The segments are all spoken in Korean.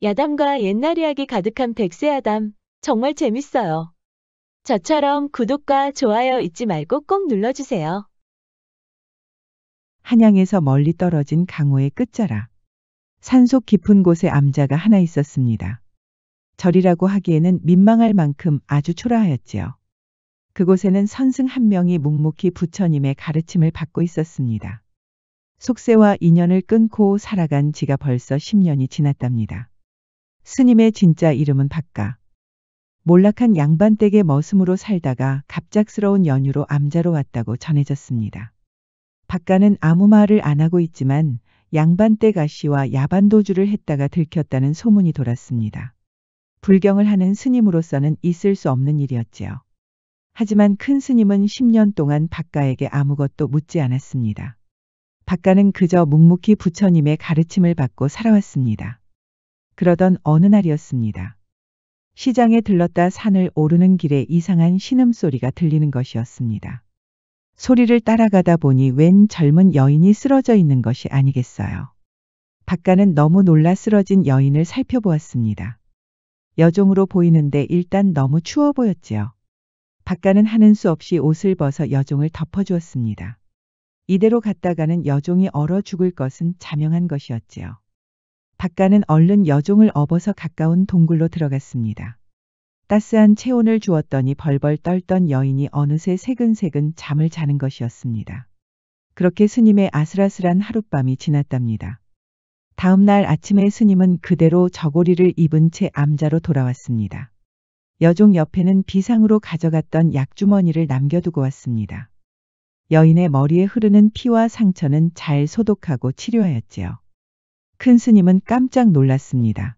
야담과 옛날 이야기 가득한 백세야담. 정말 재밌어요. 저처럼 구독과 좋아요 잊지 말고 꼭 눌러주세요. 한양에서 멀리 떨어진 강호의 끝자락. 산속 깊은 곳에 암자가 하나 있었습니다. 절이라고 하기에는 민망할 만큼 아주 초라하였지요. 그곳에는 선승 한 명이 묵묵히 부처님의 가르침을 받고 있었습니다. 속세와 인연을 끊고 살아간 지가 벌써 10년이 지났답니다. 스님의 진짜 이름은 박가. 몰락한 양반댁의 머슴으로 살다가 갑작스러운 연유로 암자로 왔다고 전해졌습니다. 박가는 아무 말을 안 하고 있지만 양반댁 아씨와 야반도주를 했다가 들켰다는 소문이 돌았습니다. 불경을 하는 스님으로서는 있을 수 없는 일이었지요. 하지만 큰 스님은 10년 동안 박가에게 아무것도 묻지 않았습니다. 박가는 그저 묵묵히 부처님의 가르침을 받고 살아왔습니다. 그러던 어느 날이었습니다. 시장에 들렀다 산을 오르는 길에 이상한 신음소리가 들리는 것이었습니다. 소리를 따라가다 보니 웬 젊은 여인이 쓰러져 있는 것이 아니겠어요. 박가는 너무 놀라 쓰러진 여인을 살펴보았습니다. 여종으로 보이는데 일단 너무 추워 보였지요. 박가는 하는 수 없이 옷을 벗어 여종을 덮어주었습니다. 이대로 갔다가는 여종이 얼어 죽을 것은 자명한 것이었지요. 박가는 얼른 여종을 업어서 가까운 동굴로 들어갔습니다. 따스한 체온을 주었더니 벌벌 떨던 여인이 어느새 새근새근 잠을 자는 것이었습니다. 그렇게 스님의 아슬아슬한 하룻밤이 지났답니다. 다음 날 아침에 스님은 그대로 저고리를 입은 채 암자로 돌아왔습니다. 여종 옆에는 비상으로 가져갔던 약주머니를 남겨두고 왔습니다. 여인의 머리에 흐르는 피와 상처는 잘 소독하고 치료하였지요. 큰 스님은 깜짝 놀랐습니다.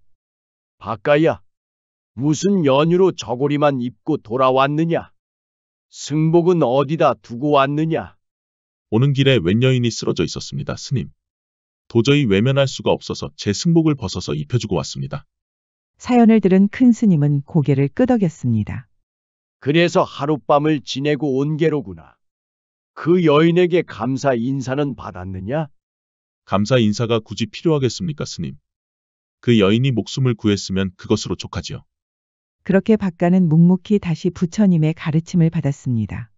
박가야, 무슨 연유로 저고리만 입고 돌아왔느냐? 승복은 어디다 두고 왔느냐? 오는 길에 웬 여인이 쓰러져 있었습니다, 스님. 도저히 외면할 수가 없어서 제 승복을 벗어서 입혀주고 왔습니다. 사연을 들은 큰 스님은 고개를 끄덕였습니다. 그래서 하룻밤을 지내고 온 게로구나. 그 여인에게 감사 인사는 받았느냐? 감사 인사가 굳이 필요하겠습니까, 스님? 그 여인이 목숨을 구했으면 그것으로 족하지요. 그렇게 박가는 묵묵히 다시 부처님의 가르침을 받았습니다.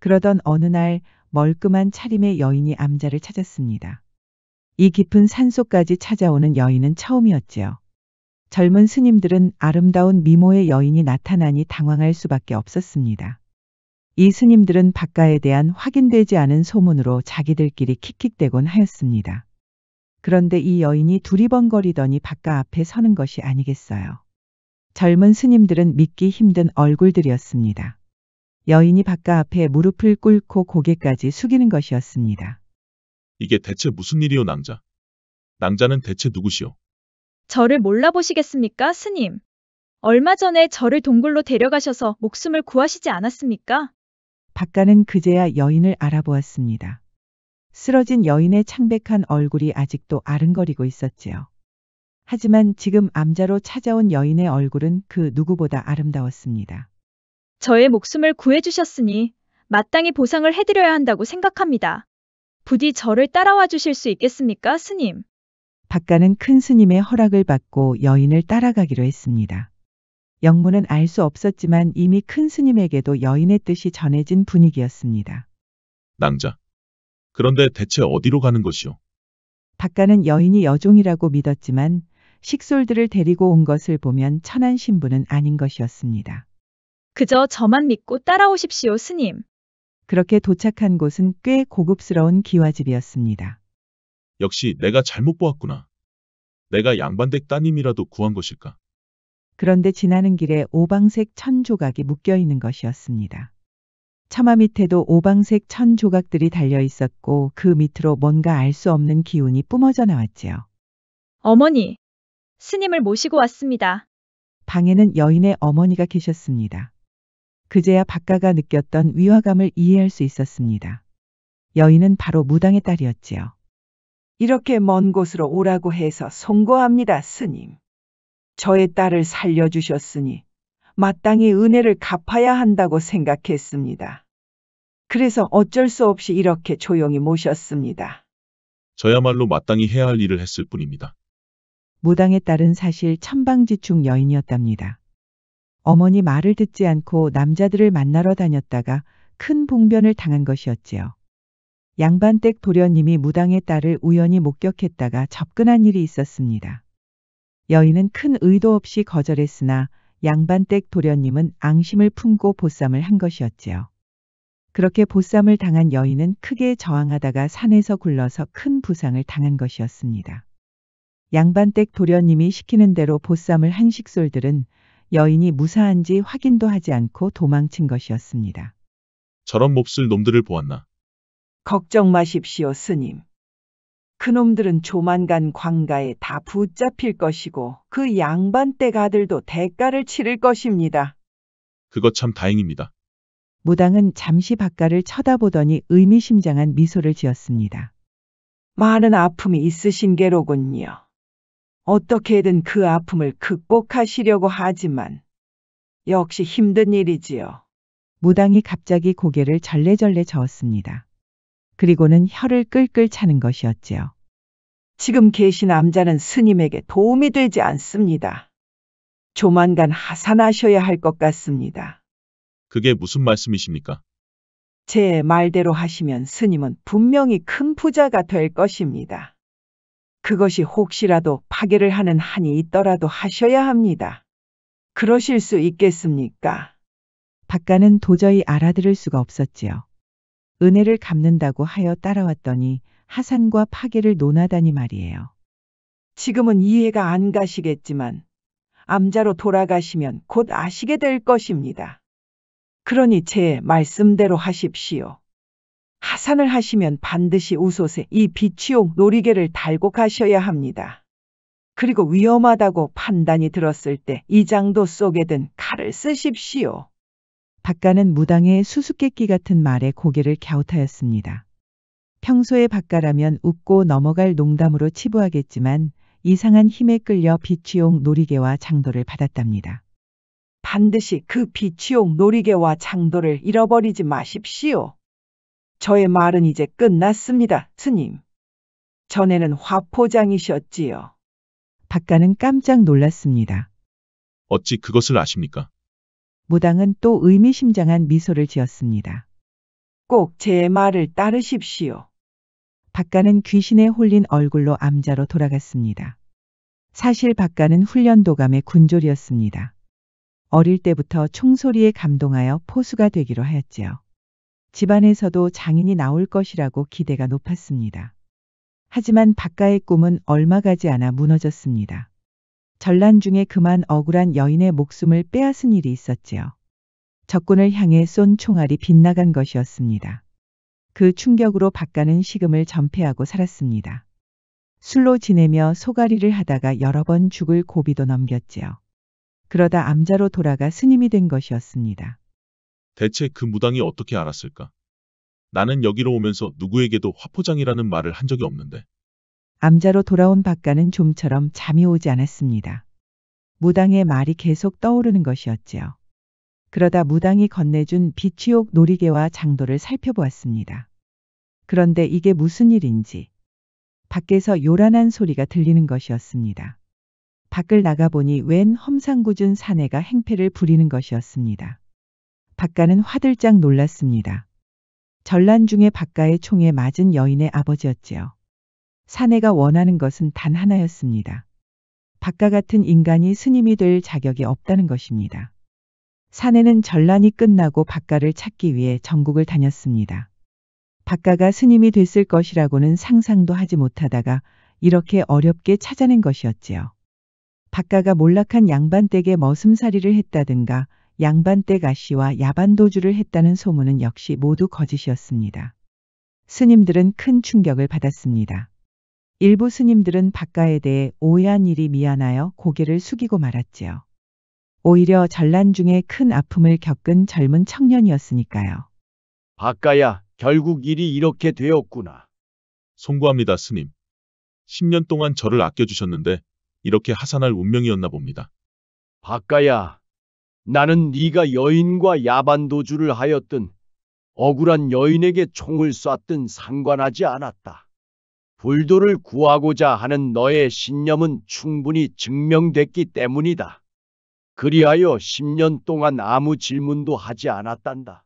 그러던 어느 날 멀끔한 차림의 여인이 암자를 찾았습니다. 이 깊은 산속까지 찾아오는 여인은 처음이었지요. 젊은 스님들은 아름다운 미모의 여인이 나타나니 당황할 수밖에 없었습니다. 이 스님들은 박가에 대한 확인되지 않은 소문으로 자기들끼리 킥킥대곤 하였습니다. 그런데 이 여인이 두리번거리더니 박가 앞에 서는 것이 아니겠어요. 젊은 스님들은 믿기 힘든 얼굴들이었습니다. 여인이 박가 앞에 무릎을 꿇고 고개까지 숙이는 것이었습니다. 이게 대체 무슨 일이오, 낭자? 낭자는 대체 누구시오? 저를 몰라보시겠습니까, 스님? 얼마 전에 저를 동굴로 데려가셔서 목숨을 구하시지 않았습니까? 박가는 그제야 여인을 알아보았습니다. 쓰러진 여인의 창백한 얼굴이 아직도 아른거리고 있었지요. 하지만 지금 암자로 찾아온 여인의 얼굴은 그 누구보다 아름다웠습니다. 저의 목숨을 구해주셨으니 마땅히 보상을 해드려야 한다고 생각합니다. 부디 저를 따라와 주실 수 있겠습니까, 스님? 박가는 큰 스님의 허락을 받고 여인을 따라가기로 했습니다. 영문은 알 수 없었지만 이미 큰 스님에게도 여인의 뜻이 전해진 분위기였습니다. 낭자. 그런데 대체 어디로 가는 것이오? 박가는 여인이 여종이라고 믿었지만 식솔들을 데리고 온 것을 보면 천한 신부는 아닌 것이었습니다. 그저 저만 믿고 따라오십시오, 스님. 그렇게 도착한 곳은 꽤 고급스러운 기와집이었습니다. 역시 내가 잘못 보았구나. 내가 양반댁 따님이라도 구한 것일까? 그런데 지나는 길에 오방색 천 조각이 묶여 있는 것이었습니다. 처마 밑에도 오방색 천 조각들이 달려 있었고 그 밑으로 뭔가 알 수 없는 기운이 뿜어져 나왔지요. 어머니, 스님을 모시고 왔습니다. 방에는 여인의 어머니가 계셨습니다. 그제야 박가가 느꼈던 위화감을 이해할 수 있었습니다. 여인은 바로 무당의 딸이었지요. 이렇게 먼 곳으로 오라고 해서 송구합니다, 스님. 저의 딸을 살려주셨으니 마땅히 은혜를 갚아야 한다고 생각했습니다. 그래서 어쩔 수 없이 이렇게 조용히 모셨습니다. 저야말로 마땅히 해야 할 일을 했을 뿐입니다. 무당의 딸은 사실 천방지축 여인이었답니다. 어머니 말을 듣지 않고 남자들을 만나러 다녔다가 큰 봉변을 당한 것이었지요. 양반댁 도련님이 무당의 딸을 우연히 목격했다가 접근한 일이 있었습니다. 여인은 큰 의도 없이 거절했으나 양반댁 도련님은 앙심을 품고 보쌈을 한 것이었지요. 그렇게 보쌈을 당한 여인은 크게 저항하다가 산에서 굴러서 큰 부상을 당한 것이었습니다. 양반댁 도련님이 시키는 대로 보쌈을 한 식솔들은 여인이 무사한지 확인도 하지 않고 도망친 것이었습니다. 저런 몹쓸 놈들을 보았나. 걱정 마십시오, 스님. 그놈들은 조만간 광가에 다 붙잡힐 것이고 그 양반댁 아들도 대가를 치를 것입니다. 그것 참 다행입니다. 무당은 잠시 바깥을 쳐다보더니 의미심장한 미소를 지었습니다. 많은 아픔이 있으신 게로군요. 어떻게든 그 아픔을 극복하시려고 하지만 역시 힘든 일이지요. 무당이 갑자기 고개를 절레절레 저었습니다. 그리고는 혀를 끌끌 차는 것이었지요. 지금 계신 남자는 스님에게 도움이 되지 않습니다. 조만간 하산하셔야 할 것 같습니다. 그게 무슨 말씀이십니까? 제 말대로 하시면 스님은 분명히 큰 부자가 될 것입니다. 그것이 혹시라도 파괴를 하는 한이 있더라도 하셔야 합니다. 그러실 수 있겠습니까? 박가는 도저히 알아들을 수가 없었지요. 은혜를 갚는다고 하여 따라왔더니 하산과 파괴를 논하다니 말이에요. 지금은 이해가 안 가시겠지만 암자로 돌아가시면 곧 아시게 될 것입니다. 그러니 제 말씀대로 하십시오. 하산을 하시면 반드시 우솥에 이 비취용 놀이개를 달고 가셔야 합니다. 그리고 위험하다고 판단이 들었을 때 이 장도 속에 든 칼을 쓰십시오. 박가는 무당의 수수께끼 같은 말에 고개를 갸웃하였습니다. 평소에 박가라면 웃고 넘어갈 농담으로 치부하겠지만 이상한 힘에 끌려 비취용 놀이개와 장도를 받았답니다. 반드시 그 비취용 놀이개와 장도를 잃어버리지 마십시오. 저의 말은 이제 끝났습니다, 스님. 전에는 화포장이셨지요. 박가는 깜짝 놀랐습니다. 어찌 그것을 아십니까? 무당은 또 의미심장한 미소를 지었습니다. 꼭 제 말을 따르십시오. 박가는 귀신에 홀린 얼굴로 암자로 돌아갔습니다. 사실 박가는 훈련도감의 군졸이었습니다. 어릴 때부터 총소리에 감동하여 포수가 되기로 하였지요. 집안에서도 장인이 나올 것이라고 기대가 높았습니다. 하지만 박가의 꿈은 얼마 가지 않아 무너졌습니다. 전란 중에 그만 억울한 여인의 목숨을 빼앗은 일이 있었지요. 적군을 향해 쏜 총알이 빗나간 것이었습니다. 그 충격으로 박가는 식음을 전폐하고 살았습니다. 술로 지내며 소가리를 하다가 여러 번 죽을 고비도 넘겼지요. 그러다 암자로 돌아가 스님이 된 것이었습니다. 대체 그 무당이 어떻게 알았을까? 나는 여기로 오면서 누구에게도 화포장이라는 말을 한 적이 없는데. 암자로 돌아온 박가는 좀처럼 잠이 오지 않았습니다. 무당의 말이 계속 떠오르는 것이었지요. 그러다 무당이 건네준 비취옥 놀이개와 장도를 살펴보았습니다. 그런데 이게 무슨 일인지 밖에서 요란한 소리가 들리는 것이었습니다. 밖을 나가보니 웬 험상궂은 사내가 행패를 부리는 것이었습니다. 박가는 화들짝 놀랐습니다. 전란 중에 박가의 총에 맞은 여인의 아버지였지요. 사내가 원하는 것은 단 하나였습니다. 박가 같은 인간이 스님이 될 자격이 없다는 것입니다. 사내는 전란이 끝나고 박가를 찾기 위해 전국을 다녔습니다. 박가가 스님이 됐을 것이라고는 상상도 하지 못하다가 이렇게 어렵게 찾아낸 것이었지요. 박가가 몰락한 양반댁에 머슴살이를 했다든가 양반댁 아씨와 야반도주를 했다는 소문은 역시 모두 거짓이었습니다. 스님들은 큰 충격을 받았습니다. 일부 스님들은 박가에 대해 오해한 일이 미안하여 고개를 숙이고 말았지요. 오히려 전란 중에 큰 아픔을 겪은 젊은 청년이었으니까요. 박가야, 결국 일이 이렇게 되었구나. 송구합니다, 스님. 10년 동안 저를 아껴주셨는데 이렇게 하산할 운명이었나 봅니다. 박가야, 나는 네가 여인과 야반도주를 하였든 억울한 여인에게 총을 쐈든 상관하지 않았다. 불도를 구하고자 하는 너의 신념은 충분히 증명됐기 때문이다. 그리하여 10년 동안 아무 질문도 하지 않았단다.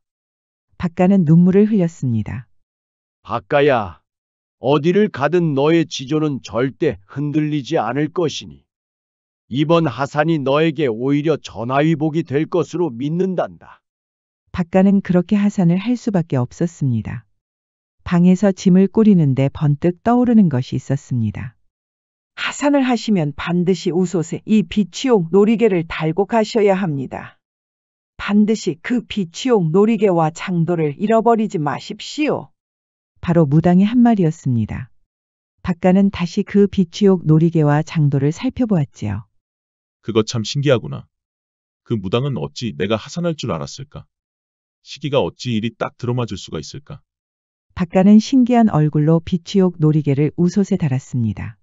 박가는 눈물을 흘렸습니다. 박가야, 어디를 가든 너의 지조는 절대 흔들리지 않을 것이니 이번 하산이 너에게 오히려 전화위복이 될 것으로 믿는단다. 박가는 그렇게 하산을 할 수밖에 없었습니다. 방에서 짐을 꾸리는데 번뜩 떠오르는 것이 있었습니다. 하산을 하시면 반드시 우솥에 이 비치용 놀이개를 달고 가셔야 합니다. 반드시 그 비치용 놀이개와 장도를 잃어버리지 마십시오. 바로 무당의 한 말이었습니다. 박가는 다시 그 비취옥 놀이개와 장도를 살펴보았지요. 그거 참 신기하구나. 그 무당은 어찌 내가 하산할 줄 알았을까? 시기가 어찌 이리 딱 들어맞을 수가 있을까? 박가는 신기한 얼굴로 비취옥 놀이개를 우솥에 달았습니다.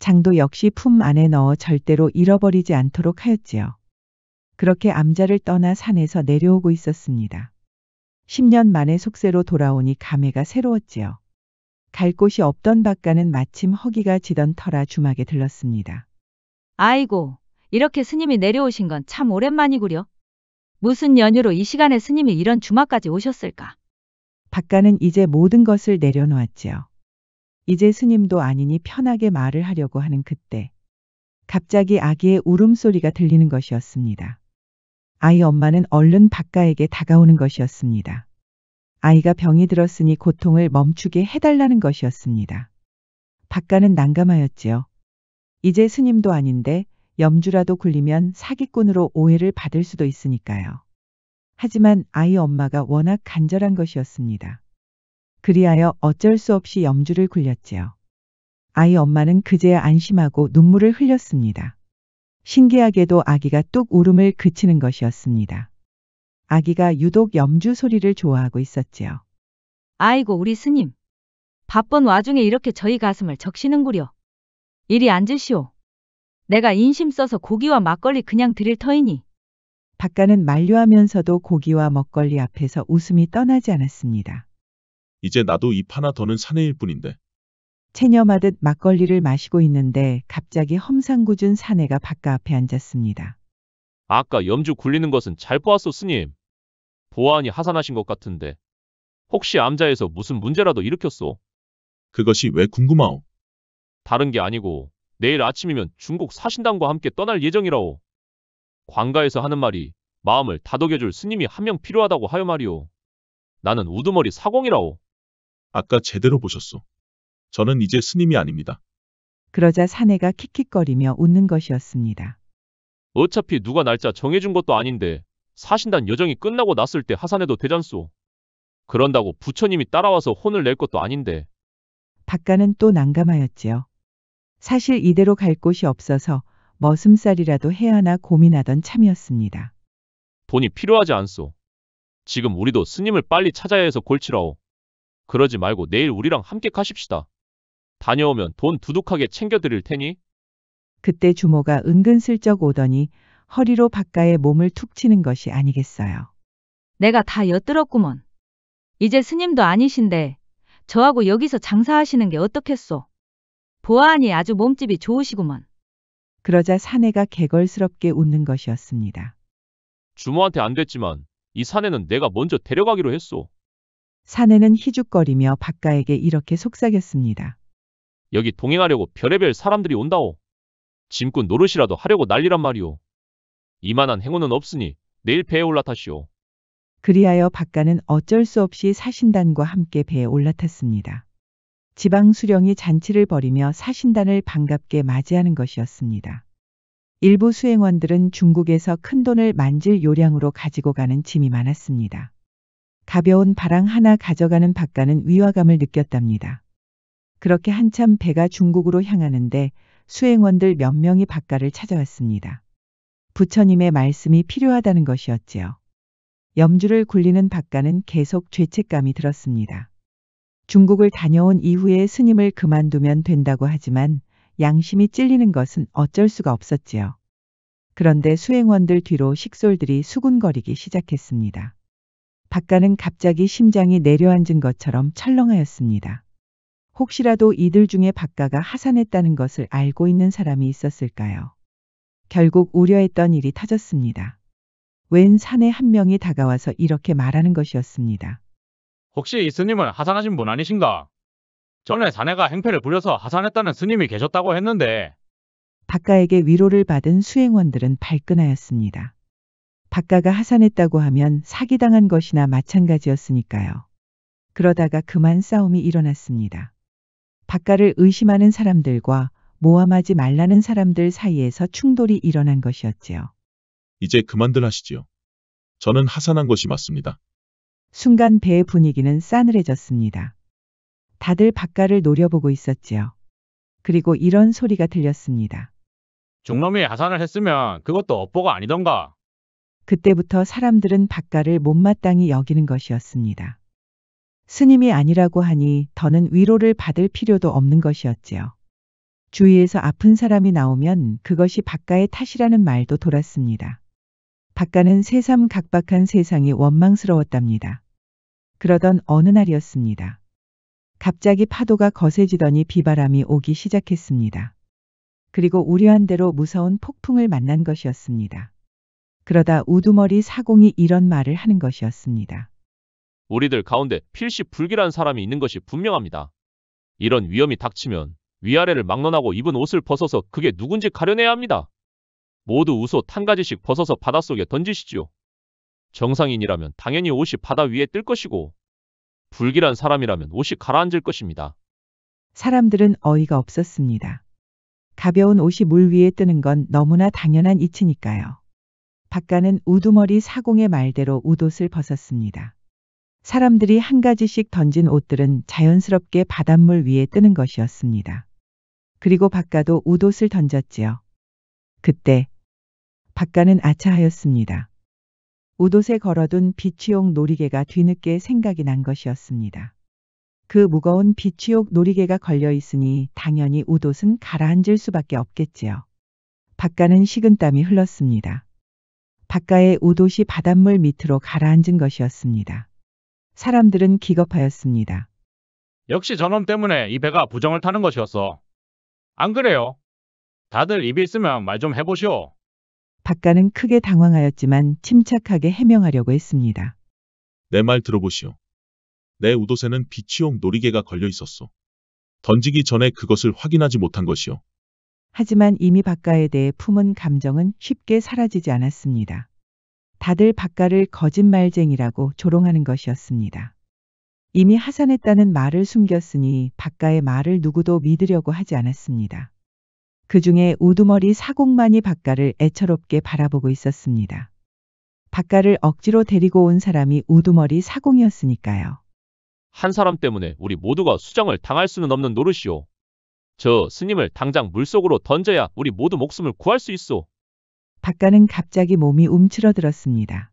장도 역시 품 안에 넣어 절대로 잃어버리지 않도록 하였지요. 그렇게 암자를 떠나 산에서 내려오고 있었습니다. 10년 만에 속세로 돌아오니 감회가 새로웠지요. 갈 곳이 없던 박가는 마침 허기가 지던 터라 주막에 들렀습니다. 아이고, 이렇게 스님이 내려오신 건 참 오랜만이구려. 무슨 연유로 이 시간에 스님이 이런 주막까지 오셨을까? 박가는 이제 모든 것을 내려놓았지요. 이제 스님도 아니니 편하게 말을 하려고 하는 그때 갑자기 아기의 울음소리가 들리는 것이었습니다. 아이 엄마는 얼른 박가에게 다가오는 것이었습니다. 아이가 병이 들었으니 고통을 멈추게 해달라는 것이었습니다. 박가는 난감하였지요. 이제 스님도 아닌데 염주라도 굴리면 사기꾼으로 오해를 받을 수도 있으니까요. 하지만 아이 엄마가 워낙 간절한 것이었습니다. 그리하여 어쩔 수 없이 염주를 굴렸지요. 아이 엄마는 그제야 안심하고 눈물을 흘렸습니다. 신기하게도 아기가 뚝 울음을 그치는 것이었습니다. 아기가 유독 염주 소리를 좋아하고 있었지요. 아이고, 우리 스님. 바쁜 와중에 이렇게 저희 가슴을 적시는구려. 이리 앉으시오. 내가 인심 써서 고기와 막걸리 그냥 드릴 터이니. 박가는 만류하면서도 고기와 먹거리 앞에서 웃음이 떠나지 않았습니다. 이제 나도 입 하나 더는 사내일 뿐인데. 체념하듯 막걸리를 마시고 있는데 갑자기 험상궂은 사내가 박가 앞에 앉았습니다. 아까 염주 굴리는 것은 잘 보았소, 스님. 보아하니 하산하신 것 같은데 혹시 암자에서 무슨 문제라도 일으켰소? 그것이 왜 궁금하오? 다른 게 아니고 내일 아침이면 중국 사신당과 함께 떠날 예정이라오. 관가에서 하는 말이 마음을 다독여줄 스님이 한 명 필요하다고 하여 말이오. 나는 우두머리 사공이라오. 아까 제대로 보셨소. 저는 이제 스님이 아닙니다. 그러자 사내가 킥킥거리며 웃는 것이었습니다. 어차피 누가 날짜 정해준 것도 아닌데 사신단 여정이 끝나고 났을 때 하산해도 되잖소. 그런다고 부처님이 따라와서 혼을 낼 것도 아닌데. 박가는 또 난감하였지요. 사실 이대로 갈 곳이 없어서 머슴살이라도 해야 하나 고민하던 참이었습니다. 돈이 필요하지 않소. 지금 우리도 스님을 빨리 찾아야 해서 골치라오. 그러지 말고 내일 우리랑 함께 가십시다. 다녀오면 돈 두둑하게 챙겨드릴 테니. 그때 주모가 은근슬쩍 오더니 허리로 박가의 몸을 툭 치는 것이 아니겠어요. 내가 다 엿들었구먼. 이제 스님도 아니신데 저하고 여기서 장사하시는 게 어떻겠소? 보아하니 아주 몸집이 좋으시구먼. 그러자 사내가 개걸스럽게 웃는 것이었습니다. 주모한테 안 됐지만 이 사내는 내가 먼저 데려가기로 했소. 사내는 희죽거리며 박가에게 이렇게 속삭였습니다. 여기 동행하려고 별의별 사람들이 온다오. 짐꾼 노릇이라도 하려고 난리란 말이오. 이만한 행운은 없으니 내일 배에 올라타시오. 그리하여 박가는 어쩔 수 없이 사신단과 함께 배에 올라탔습니다. 지방 수령이 잔치를 벌이며 사신단을 반갑게 맞이하는 것이었습니다. 일부 수행원들은 중국에서 큰돈을 만질 요량으로 가지고 가는 짐이 많았습니다. 가벼운 바랑 하나 가져가는 박가는 위화감을 느꼈답니다. 그렇게 한참 배가 중국으로 향하는데 수행원들 몇 명이 박가를 찾아왔습니다. 부처님의 말씀이 필요하다는 것이었지요. 염주를 굴리는 박가는 계속 죄책감이 들었습니다. 중국을 다녀온 이후에 스님을 그만두면 된다고 하지만 양심이 찔리는 것은 어쩔 수가 없었지요. 그런데 수행원들 뒤로 식솔들이 수군거리기 시작했습니다. 박가는 갑자기 심장이 내려앉은 것처럼 철렁하였습니다. 혹시라도 이들 중에 박가가 하산했다는 것을 알고 있는 사람이 있었을까요? 결국 우려했던 일이 터졌습니다. 웬 사내 한 명이 다가와서 이렇게 말하는 것이었습니다. 혹시 이 스님은 하산하신 분 아니신가? 전에 사내가 행패를 부려서 하산했다는 스님이 계셨다고 했는데. 박가에게 위로를 받은 수행원들은 발끈하였습니다. 박가가 하산했다고 하면 사기당한 것이나 마찬가지였으니까요. 그러다가 그만 싸움이 일어났습니다. 박가를 의심하는 사람들과 모함하지 말라는 사람들 사이에서 충돌이 일어난 것이었지요. 이제 그만들 하시지요. 저는 하산한 것이 맞습니다. 순간 배의 분위기는 싸늘해졌습니다. 다들 박가를 노려보고 있었지요. 그리고 이런 소리가 들렸습니다. 중놈이 하산을 했으면 그것도 업보가 아니던가. 그때부터 사람들은 박가를 못마땅히 여기는 것이었습니다. 스님이 아니라고 하니 더는 위로를 받을 필요도 없는 것이었지요. 주위에서 아픈 사람이 나오면 그것이 박가의 탓이라는 말도 돌았습니다. 박가는 새삼 각박한 세상이 원망스러웠답니다. 그러던 어느 날이었습니다. 갑자기 파도가 거세지더니 비바람이 오기 시작했습니다. 그리고 우려한 대로 무서운 폭풍을 만난 것이었습니다. 그러다 우두머리 사공이 이런 말을 하는 것이었습니다. 우리들 가운데 필시 불길한 사람이 있는 것이 분명합니다. 이런 위험이 닥치면 위아래를 막론하고 입은 옷을 벗어서 그게 누군지 가려내야 합니다. 모두 우솥 한 가지씩 벗어서 바닷속에 던지시지요. 정상인이라면 당연히 옷이 바다 위에 뜰 것이고 불길한 사람이라면 옷이 가라앉을 것입니다. 사람들은 어이가 없었습니다. 가벼운 옷이 물 위에 뜨는 건 너무나 당연한 이치니까요. 박가는 우두머리 사공의 말대로 웃옷을 벗었습니다. 사람들이 한 가지씩 던진 옷들은 자연스럽게 바닷물 위에 뜨는 것이었습니다. 그리고 박가도 웃옷을 던졌지요. 그때 박가는 아차하였습니다. 웃옷에 걸어둔 비취옥 놀이개가 뒤늦게 생각이 난 것이었습니다. 그 무거운 비취옥 놀이개가 걸려 있으니 당연히 웃옷은 가라앉을 수밖에 없겠지요. 박가는 식은땀이 흘렀습니다. 박가의 웃옷이 바닷물 밑으로 가라앉은 것이었습니다. 사람들은 기겁하였습니다. 역시 저놈 때문에 이 배가 부정을 타는 것이었어. 안 그래요? 다들 입이 있으면 말 좀 해보시오. 박가는 크게 당황하였지만 침착하게 해명하려고 했습니다. 내 말 들어보시오. 내 웃옷에는 비취용 놀이개가 걸려 있었소. 던지기 전에 그것을 확인하지 못한 것이오. 하지만 이미 박가에 대해 품은 감정은 쉽게 사라지지 않았습니다. 다들 박가를 거짓말쟁이라고 조롱하는 것이었습니다. 이미 하산했다는 말을 숨겼으니 박가의 말을 누구도 믿으려고 하지 않았습니다. 그 중에 우두머리 사공만이 박가를 애처롭게 바라보고 있었습니다. 박가를 억지로 데리고 온 사람이 우두머리 사공이었으니까요. 한 사람 때문에 우리 모두가 수정을 당할 수는 없는 노릇이오. 저 스님을 당장 물속으로 던져야 우리 모두 목숨을 구할 수 있소. 박가는 갑자기 몸이 움츠러들었습니다.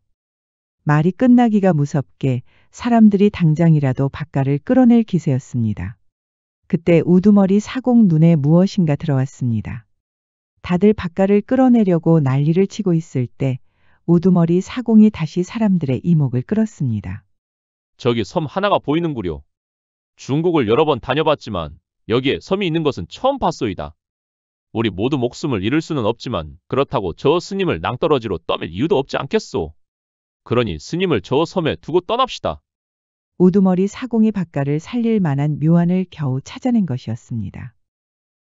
말이 끝나기가 무섭게 사람들이 당장이라도 박가를 끌어낼 기세였습니다. 그때 우두머리 사공 눈에 무엇인가 들어왔습니다. 다들 박가를 끌어내려고 난리를 치고 있을 때 우두머리 사공이 다시 사람들의 이목을 끌었습니다. 저기 섬 하나가 보이는구려. 중국을 여러 번 다녀봤지만 여기에 섬이 있는 것은 처음 봤소이다. 우리 모두 목숨을 잃을 수는 없지만 그렇다고 저 스님을 낭떠러지로 떠밀 이유도 없지 않겠소. 그러니 스님을 저 섬에 두고 떠납시다. 우두머리 사공이 박가를 살릴 만한 묘안을 겨우 찾아낸 것이었습니다.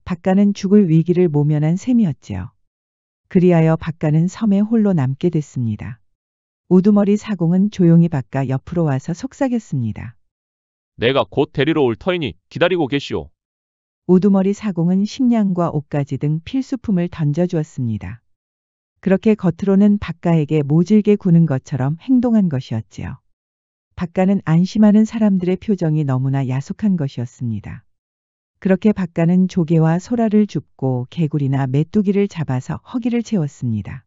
박가는 죽을 위기를 모면한 셈이었지요. 그리하여 박가는 섬에 홀로 남게 됐습니다. 우두머리 사공은 조용히 박가 옆으로 와서 속삭였습니다. 내가 곧 데리러 올 터이니 기다리고 계시오. 우두머리 사공은 식량과 옷가지 등 필수품을 던져주었습니다. 그렇게 겉으로는 박가에게 모질게 구는 것처럼 행동한 것이었지요. 박가는 안심하는 사람들의 표정이 너무나 야속한 것이었습니다. 그렇게 박가는 조개와 소라를 줍고 개구리나 메뚜기를 잡아서 허기를 채웠습니다.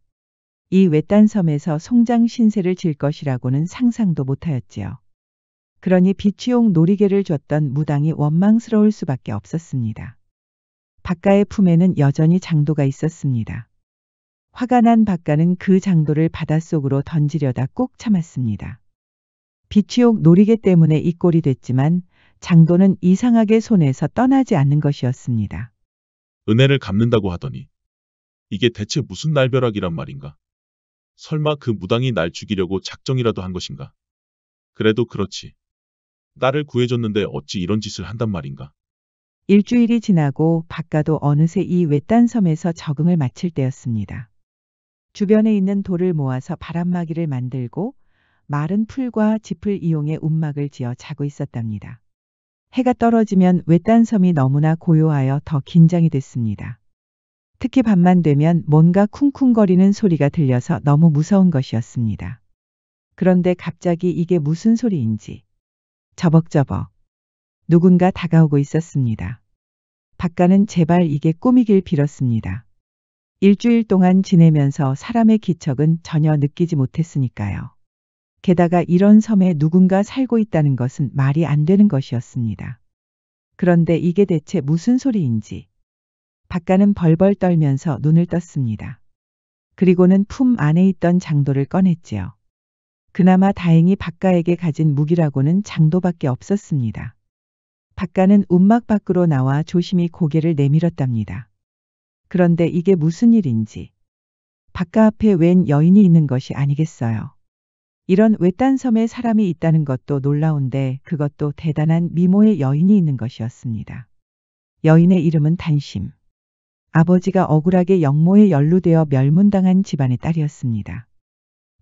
이 외딴 섬에서 송장 신세를 질 것이라고는 상상도 못하였지요. 그러니 비취용 놀이개를 줬던 무당이 원망스러울 수밖에 없었습니다. 박가의 품에는 여전히 장도가 있었습니다. 화가 난 박가는 그 장도를 바닷속으로 던지려다 꼭 참았습니다. 비취용 놀이개 때문에 이 꼴이 됐지만 장도는 이상하게 손에서 떠나지 않는 것이었습니다. 은혜를 갚는다고 하더니 이게 대체 무슨 날벼락이란 말인가? 설마 그 무당이 날 죽이려고 작정이라도 한 것인가? 그래도 그렇지. 나를 구해줬는데 어찌 이런 짓을 한단 말인가? 일주일이 지나고 박가도 어느새 이 외딴 섬에서 적응을 마칠 때였습니다. 주변에 있는 돌을 모아서 바람막이를 만들고 마른 풀과 짚을 이용해 움막을 지어 자고 있었답니다. 해가 떨어지면 외딴 섬이 너무나 고요하여 더 긴장이 됐습니다. 특히 밤만 되면 뭔가 쿵쿵거리는 소리가 들려서 너무 무서운 것이었습니다. 그런데 갑자기 이게 무슨 소리인지 저벅저벅 누군가 다가오고 있었습니다. 박가는 제발 이게 꿈이길 빌었습니다. 일주일 동안 지내면서 사람의 기척은 전혀 느끼지 못했으니까요. 게다가 이런 섬에 누군가 살고 있다는 것은 말이 안 되는 것이었습니다. 그런데 이게 대체 무슨 소리인지 박가는 벌벌 떨면서 눈을 떴습니다. 그리고는 품 안에 있던 장도를 꺼냈지요. 그나마 다행히 박가에게 가진 무기라고는 장도밖에 없었습니다. 박가는 움막 밖으로 나와 조심히 고개를 내밀었답니다. 그런데 이게 무슨 일인지 박가 앞에 웬 여인이 있는 것이 아니겠어요. 이런 외딴 섬에 사람이 있다는 것도 놀라운데 그것도 대단한 미모의 여인이 있는 것이었습니다. 여인의 이름은 단심. 아버지가 억울하게 영모에 연루되어 멸문당한 집안의 딸이었습니다.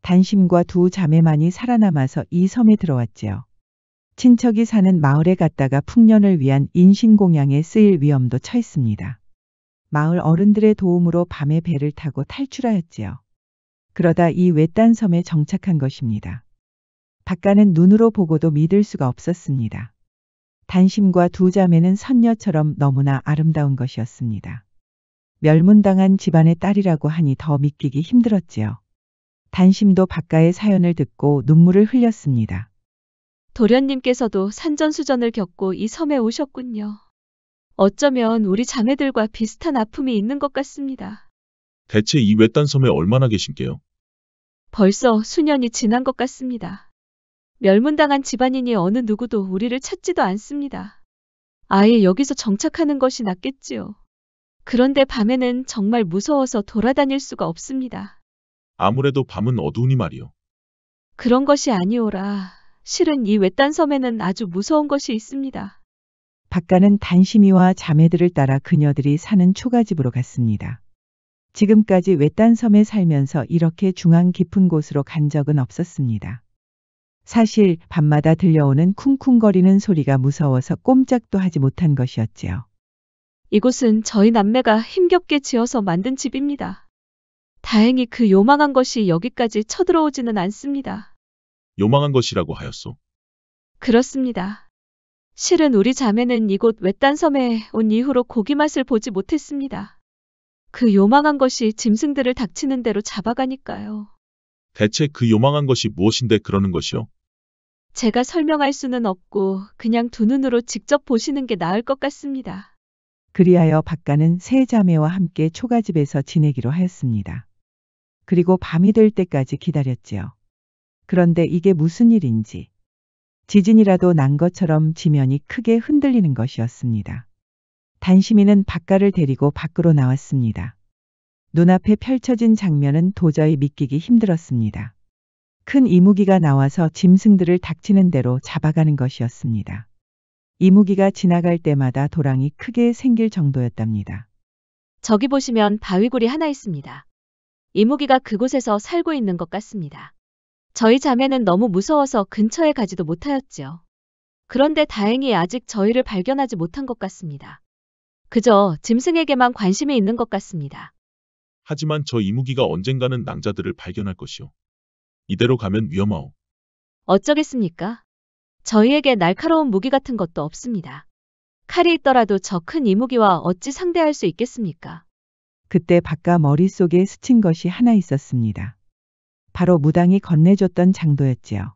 단심과 두 자매만이 살아남아서 이 섬에 들어왔지요. 친척이 사는 마을에 갔다가 풍년을 위한 인신공양에 쓰일 위험도 처했습니다. 마을 어른들의 도움으로 밤에 배를 타고 탈출하였지요. 그러다 이 외딴 섬에 정착한 것입니다. 박가는 눈으로 보고도 믿을 수가 없었습니다. 단심과 두 자매는 선녀처럼 너무나 아름다운 것이었습니다. 멸문당한 집안의 딸이라고 하니 더 믿기기 힘들었지요. 단심도 박가의 사연을 듣고 눈물을 흘렸습니다. 도련님께서도 산전수전을 겪고 이 섬에 오셨군요. 어쩌면 우리 자매들과 비슷한 아픔이 있는 것 같습니다. 대체 이 외딴 섬에 얼마나 계신게요? 벌써 수년이 지난 것 같습니다. 멸문당한 집안이니 어느 누구도 우리를 찾지도 않습니다. 아예 여기서 정착하는 것이 낫겠지요. 그런데 밤에는 정말 무서워서 돌아다닐 수가 없습니다. 아무래도 밤은 어두우니 말이요. 그런 것이 아니오라. 실은 이 외딴 섬에는 아주 무서운 것이 있습니다. 박가는 단심이와 자매들을 따라 그녀들이 사는 초가집으로 갔습니다. 지금까지 외딴 섬에 살면서 이렇게 중앙 깊은 곳으로 간 적은 없었습니다. 사실 밤마다 들려오는 쿵쿵거리는 소리가 무서워서 꼼짝도 하지 못한 것이었지요. 이곳은 저희 남매가 힘겹게 지어서 만든 집입니다. 다행히 그 요망한 것이 여기까지 쳐들어오지는 않습니다. 요망한 것이라고 하였소. 그렇습니다. 실은 우리 자매는 이곳 외딴 섬에 온 이후로 고기 맛을 보지 못했습니다. 그 요망한 것이 짐승들을 닥치는 대로 잡아가니까요. 대체 그 요망한 것이 무엇인데 그러는 것이요? 제가 설명할 수는 없고 그냥 두 눈으로 직접 보시는 게 나을 것 같습니다. 그리하여 박가는 세 자매와 함께 초가집에서 지내기로 하였습니다. 그리고 밤이 될 때까지 기다렸지요. 그런데 이게 무슨 일인지 지진이라도 난 것처럼 지면이 크게 흔들리는 것이었습니다. 단심이는 박가를 데리고 밖으로 나왔습니다. 눈앞에 펼쳐진 장면은 도저히 믿기기 힘들었습니다. 큰 이무기가 나와서 짐승들을 닥치는 대로 잡아가는 것이었습니다. 이무기가 지나갈 때마다 도랑이 크게 생길 정도였답니다. 저기 보시면 바위굴이 하나 있습니다. 이무기가 그곳에서 살고 있는 것 같습니다. 저희 자매는 너무 무서워서 근처에 가지도 못하였지요. 그런데 다행히 아직 저희를 발견하지 못한 것 같습니다. 그저 짐승에게만 관심이 있는 것 같습니다. 하지만 저 이무기가 언젠가는 낭자들을 발견할 것이오. 이대로 가면 위험하오. 어쩌겠습니까? 저희에게 날카로운 무기 같은 것도 없습니다. 칼이 있더라도 저 큰 이무기와 어찌 상대할 수 있겠습니까? 그때 박가 머릿속에 스친 것이 하나 있었습니다. 바로 무당이 건네줬던 장도였지요.